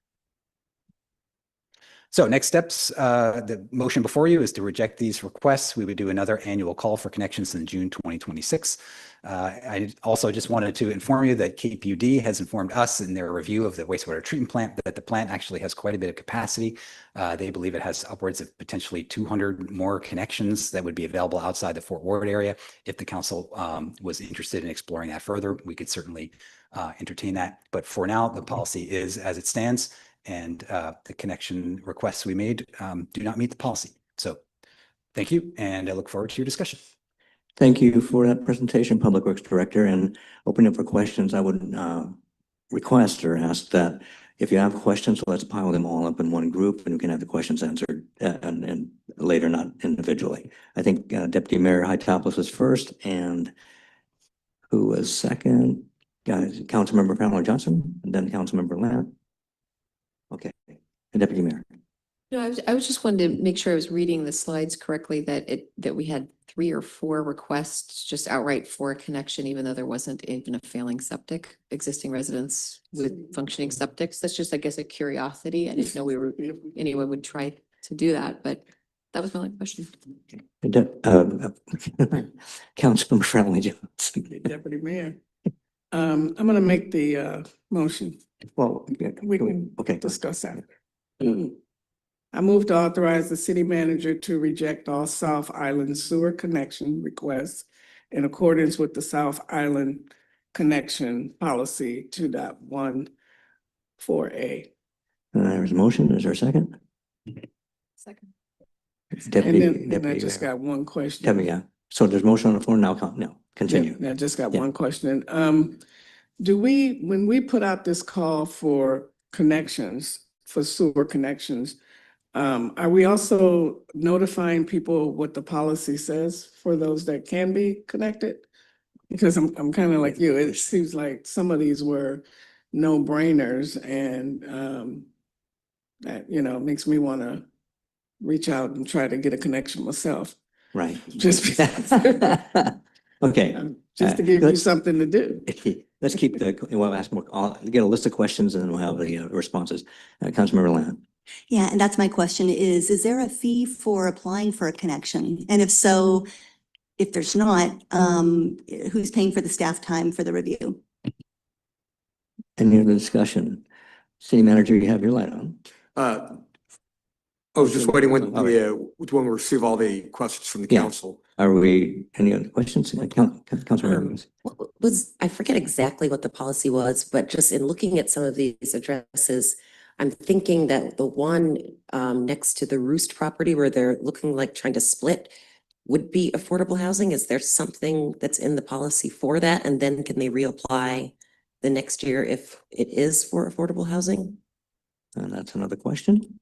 So next steps, the motion before you is to reject these requests. We would do another annual call for connections in June 2026. I also just wanted to inform you that KPUD has informed us in their review of the wastewater treatment plant that the plant actually has quite a bit of capacity. They believe it has upwards of potentially 200 more connections that would be available outside the Fort Worth area. If the council was interested in exploring that further, we could certainly entertain that. But for now, the policy is as it stands. And the connection requests we made do not meet the policy. So thank you, and I look forward to your discussion. Thank you for that presentation, Public Works Director. And opening up for questions, I would request or ask that if you have questions, let's pile them all up in one group and we can have the questions answered and later, not individually. I think Deputy Mayor Hytopoulos was first, and who was second? Councilmember Pamela Johnson, and then Councilmember Lamb. Okay, and Deputy Mayor. No, I was just wanted to make sure I was reading the slides correctly, that we had 3 or 4 requests just outright for a connection, even though there wasn't even a failing septic, existing residents with functioning septics. That's just, I guess, a curiosity. I didn't know anyone would try to do that, but that was my only question. Councilmember Friendly Johnson. Deputy Mayor. I'm gonna make the motion. Well, We can okay. discuss that. I move to authorize the city manager to reject all South Island sewer connection requests in accordance with the South Island Connection Policy 2.14A. There's a motion. Is there a second? Second. And then I just got one question. Yeah. So there's motion on the floor now. No, continue. Yeah, I just got one question. When we put out this call for connections, for sewer connections, are we also notifying people what the policy says for those that can be connected? Because I'm kind of like you, it seems like some of these were no-brainers and that, makes me want to reach out and try to get a connection myself. Right. Just okay. Just to give you something to do. Let's keep we'll ask more, I'll get a list of questions and then we'll have the responses. Councilmember Lamb. Yeah, and that's my question is there a fee for applying for a connection? And if so, if there's not, who's paying for the staff time for the review? Any other discussion? City Manager, you have your light on. I was just waiting when we receive all the questions from the council. Are we, any other questions? Councilmember. I forget exactly what the policy was, but just in looking at some of these addresses, I'm thinking that the one next to the Roost property where they're looking like trying to split would be affordable housing. Is there something that's in the policy for that? And then can they reapply the next year if it is for affordable housing? And that's another question.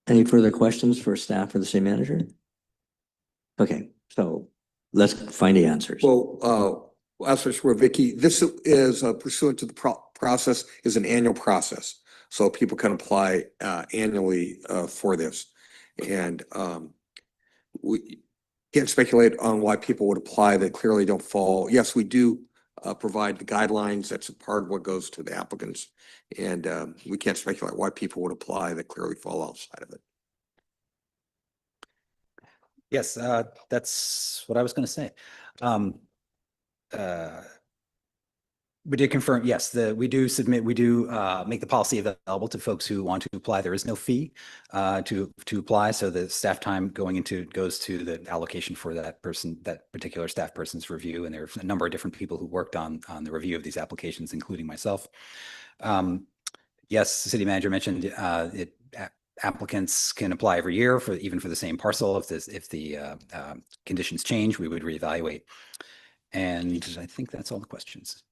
Any further questions for staff or the city manager? Okay, so let's find the answers. Well, as for Vicky, this is pursuant to the process, is an annual process. So people can apply annually for this. And we can't speculate on why people would apply that clearly don't fall. Yes, we do provide the guidelines. That's a part of what goes to the applicants. And we can't speculate why people would apply that clearly fall outside of it. Yes, that's what I was going to say. We did confirm, yes, we do make the policy available to folks who want to apply. There is no fee to apply. So the staff time goes to the allocation for that particular staff person's review. And there's a number of different people who worked on the review of these applications, including myself. Yes, the city manager mentioned applicants can apply every year even for the same parcel. If the conditions change, we would reevaluate. And I think that's all the questions.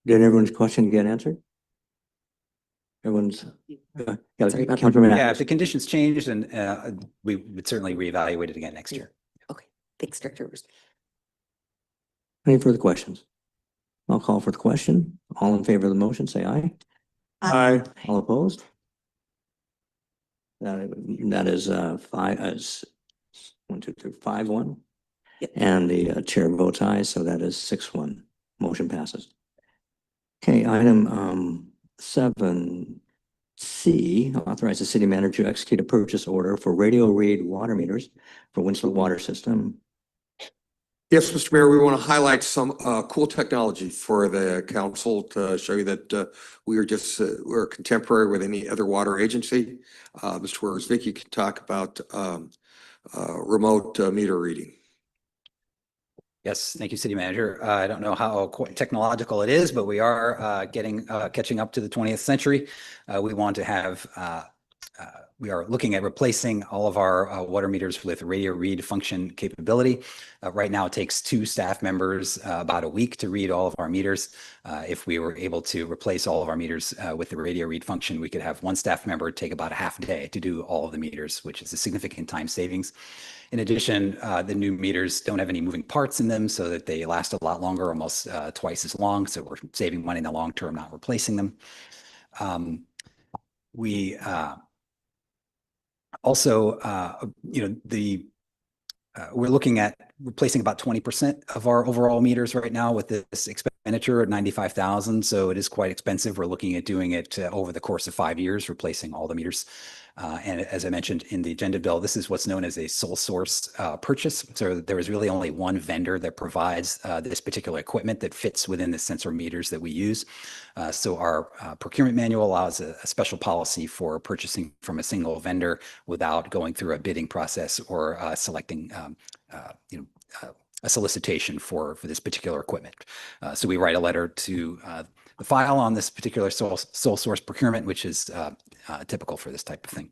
Did everyone's question get answered? Everyone's. Yeah, if the conditions changed, and we would certainly reevaluate it again next year. Okay, thanks, Director. Any further questions? I'll call for the question. All in favor of the motion, say aye. Aye. All opposed? That is 5-1. Yep. And the chair votes aye, so that is 6-1. Motion passes. Okay, item 7C, authorize the city manager to execute a purchase order for radio read water meters for Winslow Water System. Yes, Mr. Mayor, we want to highlight some cool technology for the council to show you that we're contemporary with any other water agency. Mr. Wiersbicki can talk about remote meter reading. Yes, thank you, City Manager. I don't know how technological it is, but we are catching up to the 20th century. We are looking at replacing all of our water meters with radio read function capability. Right now, it takes 2 staff members about a week to read all of our meters. If we were able to replace all of our meters with the radio read function, we could have 1 staff member take about a half day to do all of the meters, which is a significant time savings. In addition, the new meters don't have any moving parts in them, so that they last a lot longer, almost twice as long. So we're saving money in the long term, not replacing them. We also, we're looking at replacing about 20% of our overall meters right now with this expenditure at $95,000. So it is quite expensive. We're looking at doing it over the course of 5 years, replacing all the meters. And as I mentioned in the agenda bill, this is what's known as a sole source purchase. So there is really only one vendor that provides this particular equipment that fits within the sensor meters that we use. So our procurement manual allows a special policy for purchasing from a single vendor without going through a bidding process or selecting a solicitation for this particular equipment. So we write a letter to the file on this particular sole source procurement, which is typical for this type of thing.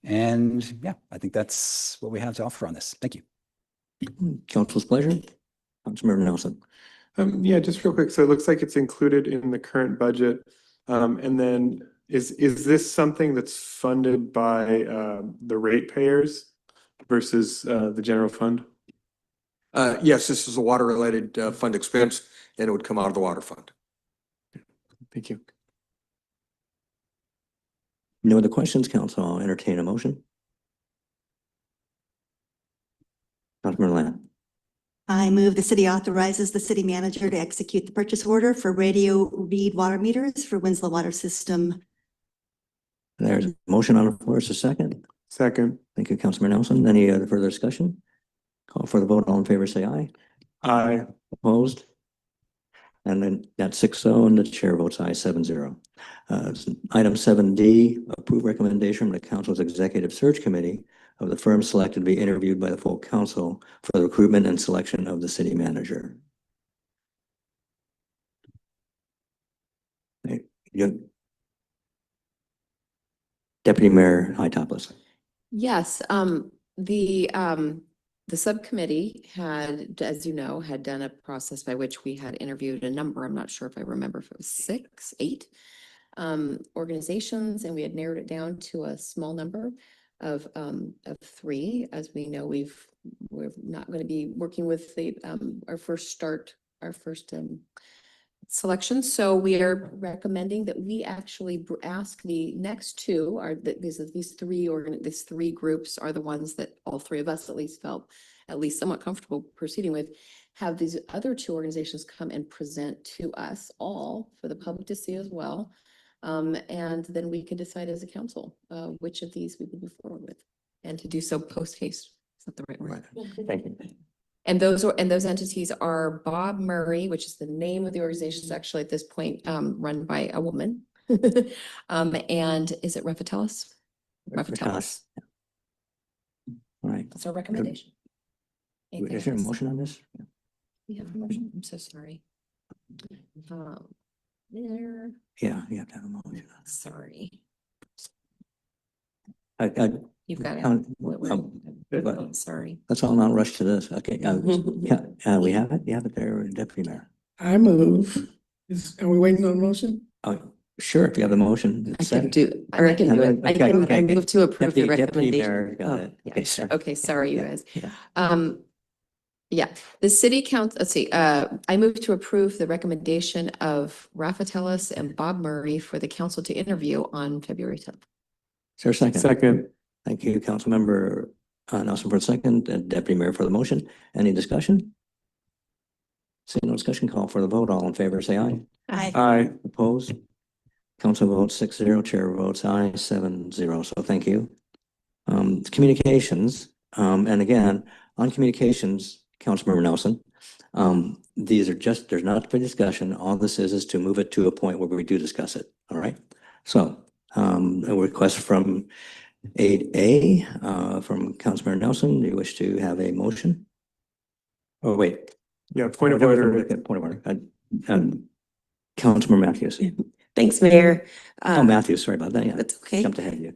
And yeah, I think that's what we have to offer on this. Thank you. Council's pleasure. Councilmember Nelson. Yeah, just real quick. So it looks like it's included in the current budget. And then is this something that's funded by the ratepayers versus the general fund? Yes, this is a water related fund expense and it would come out of the water fund. Thank you. No other questions, council. I'll entertain a motion. Councilmember Lamb. I move the city authorizes the city manager to execute the purchase order for radio read water meters for Winslow Water System. There's a motion on the floor. Is a second? Second. Thank you, Councilmember Nelson. Any other further discussion? Call for the vote. All in favor, say aye. Aye. Opposed? And then that's 6-0 and the chair votes aye 7-0. Item 7D, approve recommendation from the council's executive search committee of the firm selected to be interviewed by the full council for the recruitment and selection of the city manager. Deputy Mayor Hightopoulos. Yes, the subcommittee had, as you know, had done a process by which we had interviewed a number, I'm not sure if I remember if it was 6, 8 organizations, and we had narrowed it down to a small number of 3. As we know, we're not going to be working with the our first selection. So we are recommending that we actually ask the next 2 are these 3 groups are the ones that all 3 of us at least felt at least somewhat comfortable proceeding with. Have these other 2 organizations come and present to us all for the public to see as well. And then we can decide as a council which of these we would move forward with, and to do so post haste. Is that the right word? Thank you. And those entities are Bob Murray, which is the name of the organization, is actually at this point run by a woman. And is it Raffatellis? Raffatellis. All right. That's our recommendation. Is there a motion on this? We have a motion. I'm so sorry. There. Yeah, you have to have a motion. Sorry. You've got it. I'm sorry. Let's all not rush to this. Okay. Yeah, we have it. You have it there, Deputy Mayor. I move. Are we waiting on a motion? Oh, sure. If you have the motion. I can do it. I move to approve the Deputy Mayor, recommendation. got it. Yeah, Okay, sorry. okay, sorry, you guys. Yeah. Yeah, the city council, let's see, I move to approve the recommendation of Raffatellis and Bob Murray for the council to interview on February 10th. Is there a second? Second. Thank you, Councilmember Nelson for the second, and Deputy Mayor for the motion. Any discussion? Seeing no discussion, call for the vote. All in favor, say aye. Aye. Opposed? Council votes 6-0, chair votes aye 7-0. So thank you. Communications, and again, on communications, Councilmember Nelson, these are just, there's not a discussion. All this is to move it to a point where we do discuss it. All right. So, a request from 8A, from Councilmember Nelson. Do you wish to have a motion? Oh, wait. Yeah, point of Point order. of order. Councilmember Matthews. Thanks, Mayor. Oh, Matthews, sorry about that. Yeah. That's okay. Jumped ahead of you.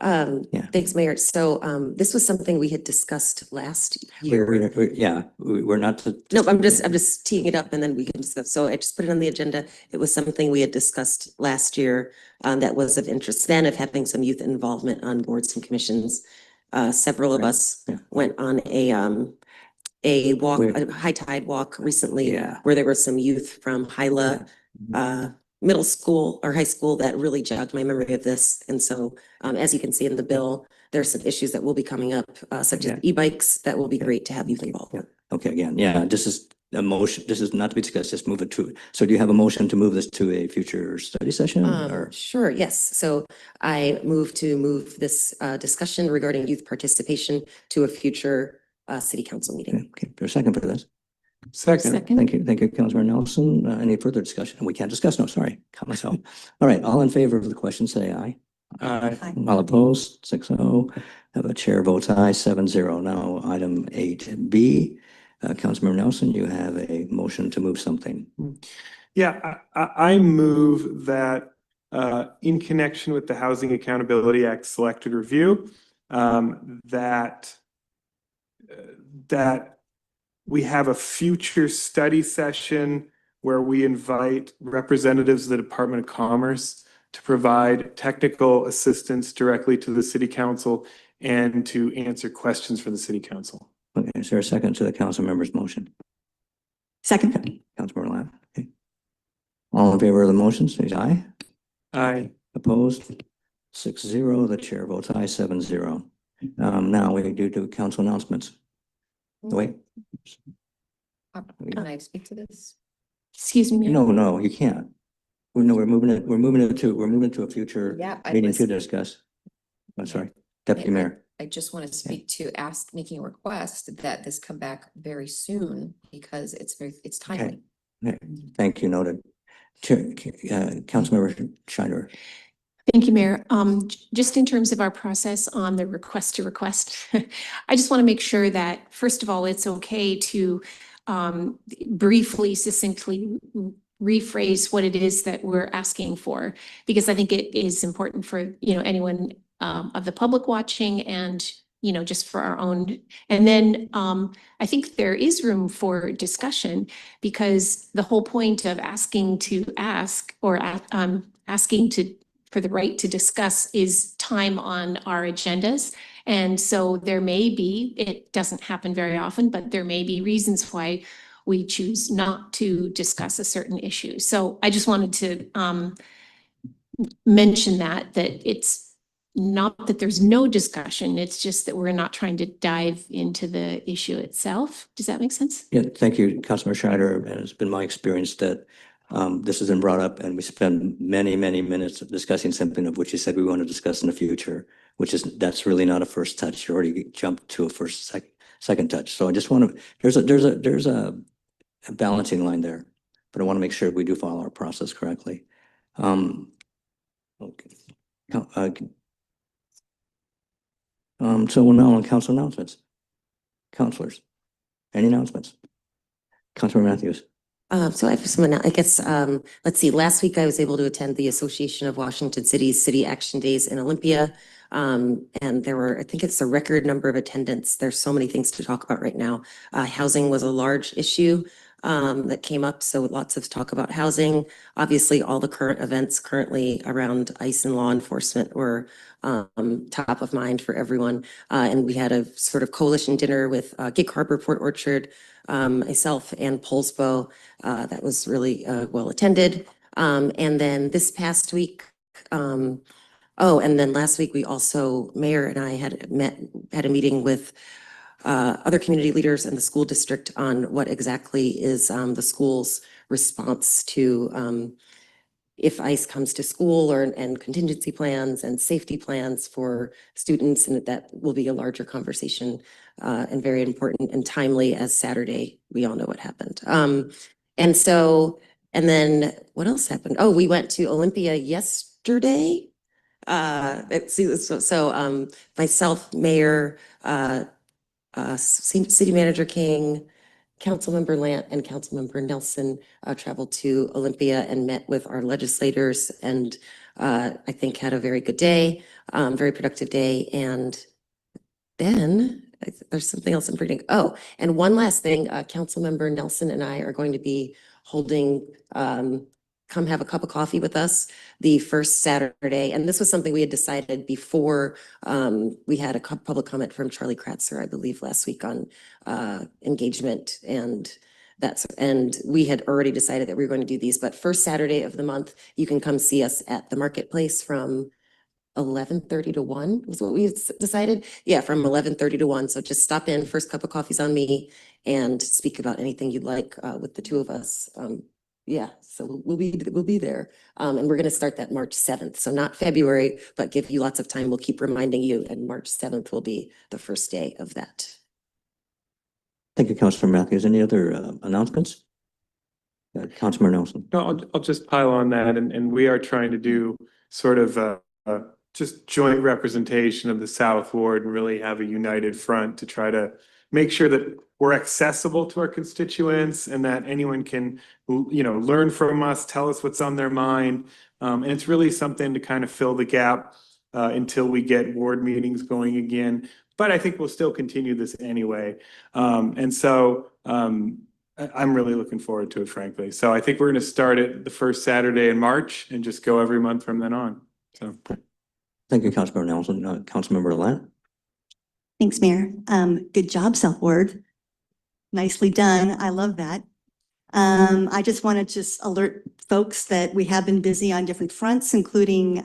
Yeah. Thanks, Mayor. So this was something we had discussed last year. We're not. No, I'm just teeing it up and then we can discuss. So I just put it on the agenda. It was something we had discussed last year that was of interest then, of having some youth involvement on boards and commissions. Several of us went on a walk, a high tide walk recently, where there were some youth from Hyla middle school or high school that really jogged my memory of this. And so, as you can see in the bill, there's some issues that will be coming up, such as e-bikes, that will be great to have youth involved. Okay, again, this is a motion. This is not to be discussed, just move it to. So do you have a motion to move this to a future study session? Or? Sure, yes. So I move this discussion regarding youth participation to a future city council meeting. Okay, there's a second for this. Second. Thank you, Councilmember Nelson. Any further discussion? We can't discuss, no, sorry, caught myself. All right, all in favor of the question, say aye. Aye. All opposed, 6-0. The chair votes aye, 7-0. Now, item 8B. Councilmember Nelson, you have a motion to move something. Yeah, I move that in connection with the Housing Accountability Act selected review, that we have a future study session where we invite representatives of the Department of Commerce to provide technical assistance directly to the city council and to answer questions for the city council. Okay, is there a second to the council member's motion? Second. Okay, Councilmember Lamb. Okay. All in favor of the motion, say aye. Aye. Opposed? 6-0. The chair votes aye, 7-0. Now we do council announcements. Wait. Can I speak to this? Excuse me, Mayor. No, you can't. We're moving it to a future meeting to discuss. I'm sorry, Deputy Mayor. I just want to speak to making a request that this come back very soon because it's timely. Okay. Thank you, noted. Councilmember Schneider. Thank you, Mayor. Just in terms of our process on the request to request, I just want to make sure that, first of all, it's okay to briefly, succinctly rephrase what it is that we're asking for, because I think it is important for, anyone of the public watching and, just for our own. And then I think there is room for discussion, because the whole point of asking to ask or asking for the right to discuss is time on our agendas. And so there may be, it doesn't happen very often, but there may be reasons why we choose not to discuss a certain issue. So I just wanted to mention that it's not that there's no discussion, it's just that we're not trying to dive into the issue itself. Does that make sense? Yeah, thank you, Councilmember Schneider. And it's been my experience that this has been brought up and we spend many, many minutes discussing something of which you said we want to discuss in the future, that's really not a first touch. You already jumped to a second touch. So I just want to, there's a balancing line there, but I want to make sure we do follow our process correctly. Okay. So we're now on council announcements. Councilors, any announcements? Councilor Matthews. So I have some, I guess, let's see, last week I was able to attend the Association of Washington Cities City Action Days in Olympia. And there were, I think it's a record number of attendance. There's so many things to talk about right now. Housing was a large issue that came up. So lots of talk about housing. Obviously, all the current events currently around ICE and law enforcement were top of mind for everyone. And we had a sort of coalition dinner with Gig Harbor, Port Orchard, myself and Polsbo. That was really well attended. And then this past week, and then last week we also, Mayor and I had a meeting with other community leaders and the school district on what exactly is the school's response to if ICE comes to school and contingency plans and safety plans for students, and that will be a larger conversation and very important and timely as Saturday, we all know what happened. And then what else happened? Oh, we went to Olympia yesterday. Myself, Mayor, City Manager King, Councilmember Lant and Councilmember Nelson traveled to Olympia and met with our legislators and I think had a very good day, very productive day. And then there's something else I'm forgetting. Oh, and one last thing, Councilmember Nelson and I are going to be holding, come have a cup of coffee with us the first Saturday. And this was something we had decided before we had a public comment from Charlie Kratzer, I believe, last week on engagement and we had already decided that we were going to do these, but first Saturday of the month, you can come see us at the marketplace from 11:30 to 1 was what we decided. Yeah, from 11:30 to 1. So just stop in, first cup of coffee's on me, and speak about anything you'd like with the two of us. Yeah, so we'll be there. And we're going to start that March 7th. So not February, but give you lots of time. We'll keep reminding you, and March 7th will be the first day of that. Thank you, Councilor Matthews. Any other announcements? Councilor Nelson. No, I'll just pile on that, and we are trying to do sort of just joint representation of the South Ward and really have a united front to try to make sure that we're accessible to our constituents and that anyone can, learn from us, tell us what's on their mind. And it's really something to kind of fill the gap until we get ward meetings going again. But I think we'll still continue this anyway. I'm really looking forward to it, frankly. So I think we're going to start it the first Saturday in March and just go every month from then on. So. Thank you, Councilmember Nelson. Councilmember Lant. Thanks, Mayor. Good job, South Ward. Nicely done. I love that. I just want to alert folks that we have been busy on different fronts, including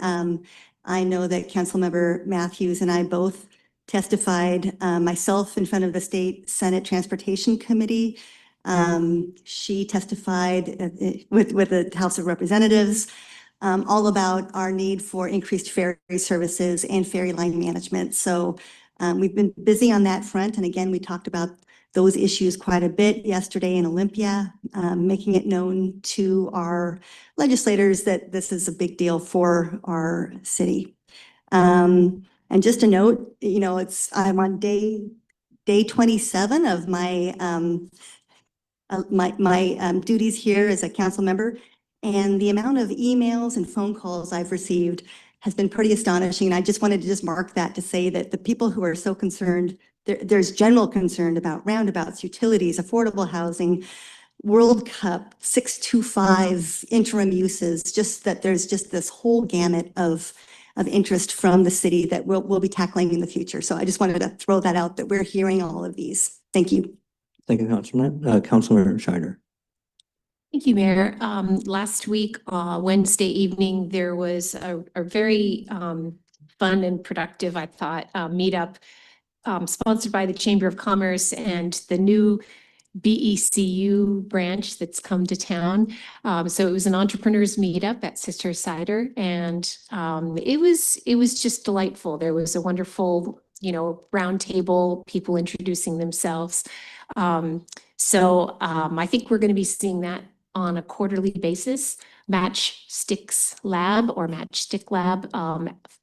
I know that Councilmember Matthews and I both testified, myself in front of the State Senate Transportation Committee. She testified with the House of Representatives. All about our need for increased ferry services and ferry line management. So we've been busy on that front. And again, we talked about those issues quite a bit yesterday in Olympia, making it known to our legislators that this is a big deal for our city. And just a note, I'm on day 27 of my duties here as a council member. And the amount of emails and phone calls I've received has been pretty astonishing. And I just wanted to mark that to say that the people who are so concerned, there's general concern about roundabouts, utilities, affordable housing, World Cup, 625 interim uses, just that there's just this whole gamut of interest from the city that we'll be tackling in the future. So I just wanted to throw that out that we're hearing all of these. Thank you. Thank you, Councilor Scheider. Thank you, Mayor. Last week, Wednesday evening, there was a very fun and productive, I thought, meetup sponsored by the Chamber of Commerce and the new BECU branch that's come to town. So it was an entrepreneurs meetup at Sister Cider, and it was just delightful. There was a wonderful, round table, people introducing themselves. I think we're going to be seeing that on a quarterly basis. Matchsticks Lab or Matchstick Lab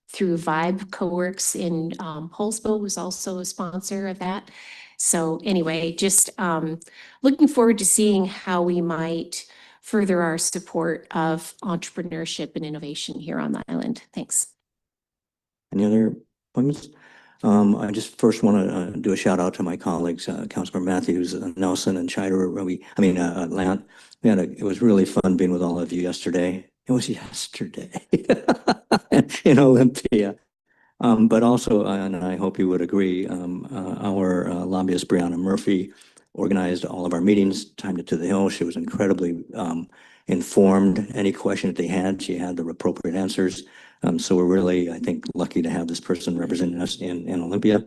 through Vibe Coworks in Holsbo was also a sponsor of that. So anyway, just looking forward to seeing how we might further our support of entrepreneurship and innovation here on the island. Thanks. Any other appointments? I just first want to do a shout out to my colleagues, Councilmember Matthews, Nelson, and Scheider. Lant. It was really fun being with all of you yesterday. It was yesterday in Olympia. But also, and I hope you would agree, our lobbyist, Brianna Murphy, organized all of our meetings, timed it to the hill. She was incredibly informed. Any question that they had, she had the appropriate answers. So we're really, I think, lucky to have this person representing us in Olympia.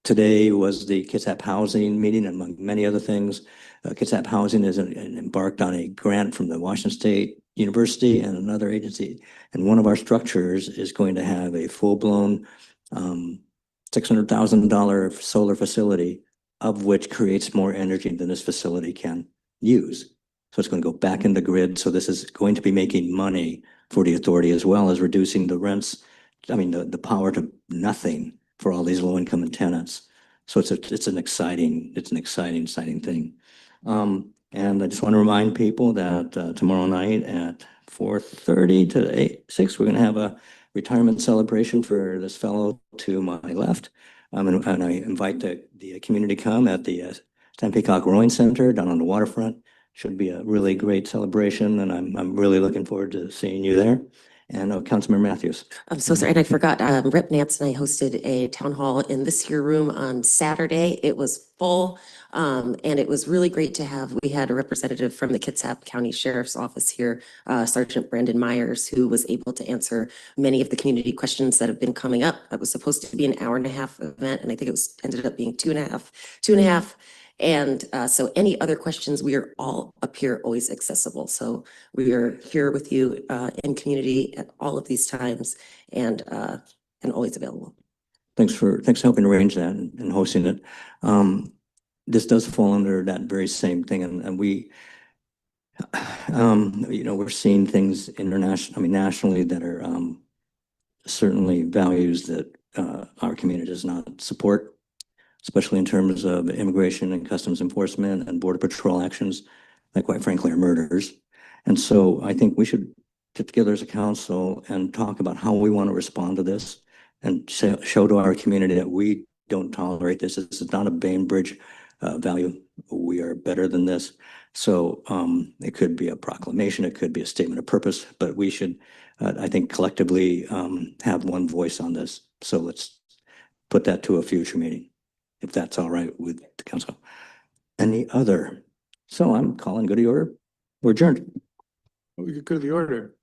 Today was the Kitsap Housing meeting, among many other things. Kitsap Housing is embarked on a grant from the Washington State University and another agency. And one of our structures is going to have a full-blown $600,000 solar facility, of which creates more energy than this facility can use. So it's going to go back in the grid. So this is going to be making money for the authority, as well as reducing the rents, the power to nothing for all these low-income tenants. So it's an exciting thing. And I just want to remind people that tomorrow night at 4:30 to 6, we're going to have a retirement celebration for this fellow to my left. And I invite the community to come at the Stan Peacock Rowing Center down on the waterfront. Should be a really great celebration, and I'm really looking forward to seeing you there. And Councilmember Matthews. I'm so sorry. And I forgot, Rep. Nance and I hosted a town hall in this here room on Saturday. It was full. And it was really great to have, we had a representative from the Kitsap County Sheriff's Office here, Sergeant Brandon Myers, who was able to answer many of the community questions that have been coming up. It was supposed to be an hour-and-a-half event, and I think it was ended up being two and a half. And so any other questions, we are all up here, always accessible. So we are here with you in community at all of these times and always available. Thanks for helping arrange that and hosting it. This does fall under that very same thing, and we, we're seeing things nationally that are certainly values that our community does not support, especially in terms of immigration and customs enforcement and border patrol actions that, quite frankly, are murders. And so I think we should get together as a council and talk about how we want to respond to this and show to our community that we don't tolerate this. This is not a Bainbridge value. We are better than this. So it could be a proclamation, it could be a statement of purpose, but we should, I think, collectively have one voice on this. So let's put that to a future meeting, if that's all right with the council. Any other? So I'm calling good to order. We're adjourned. We could go to the order.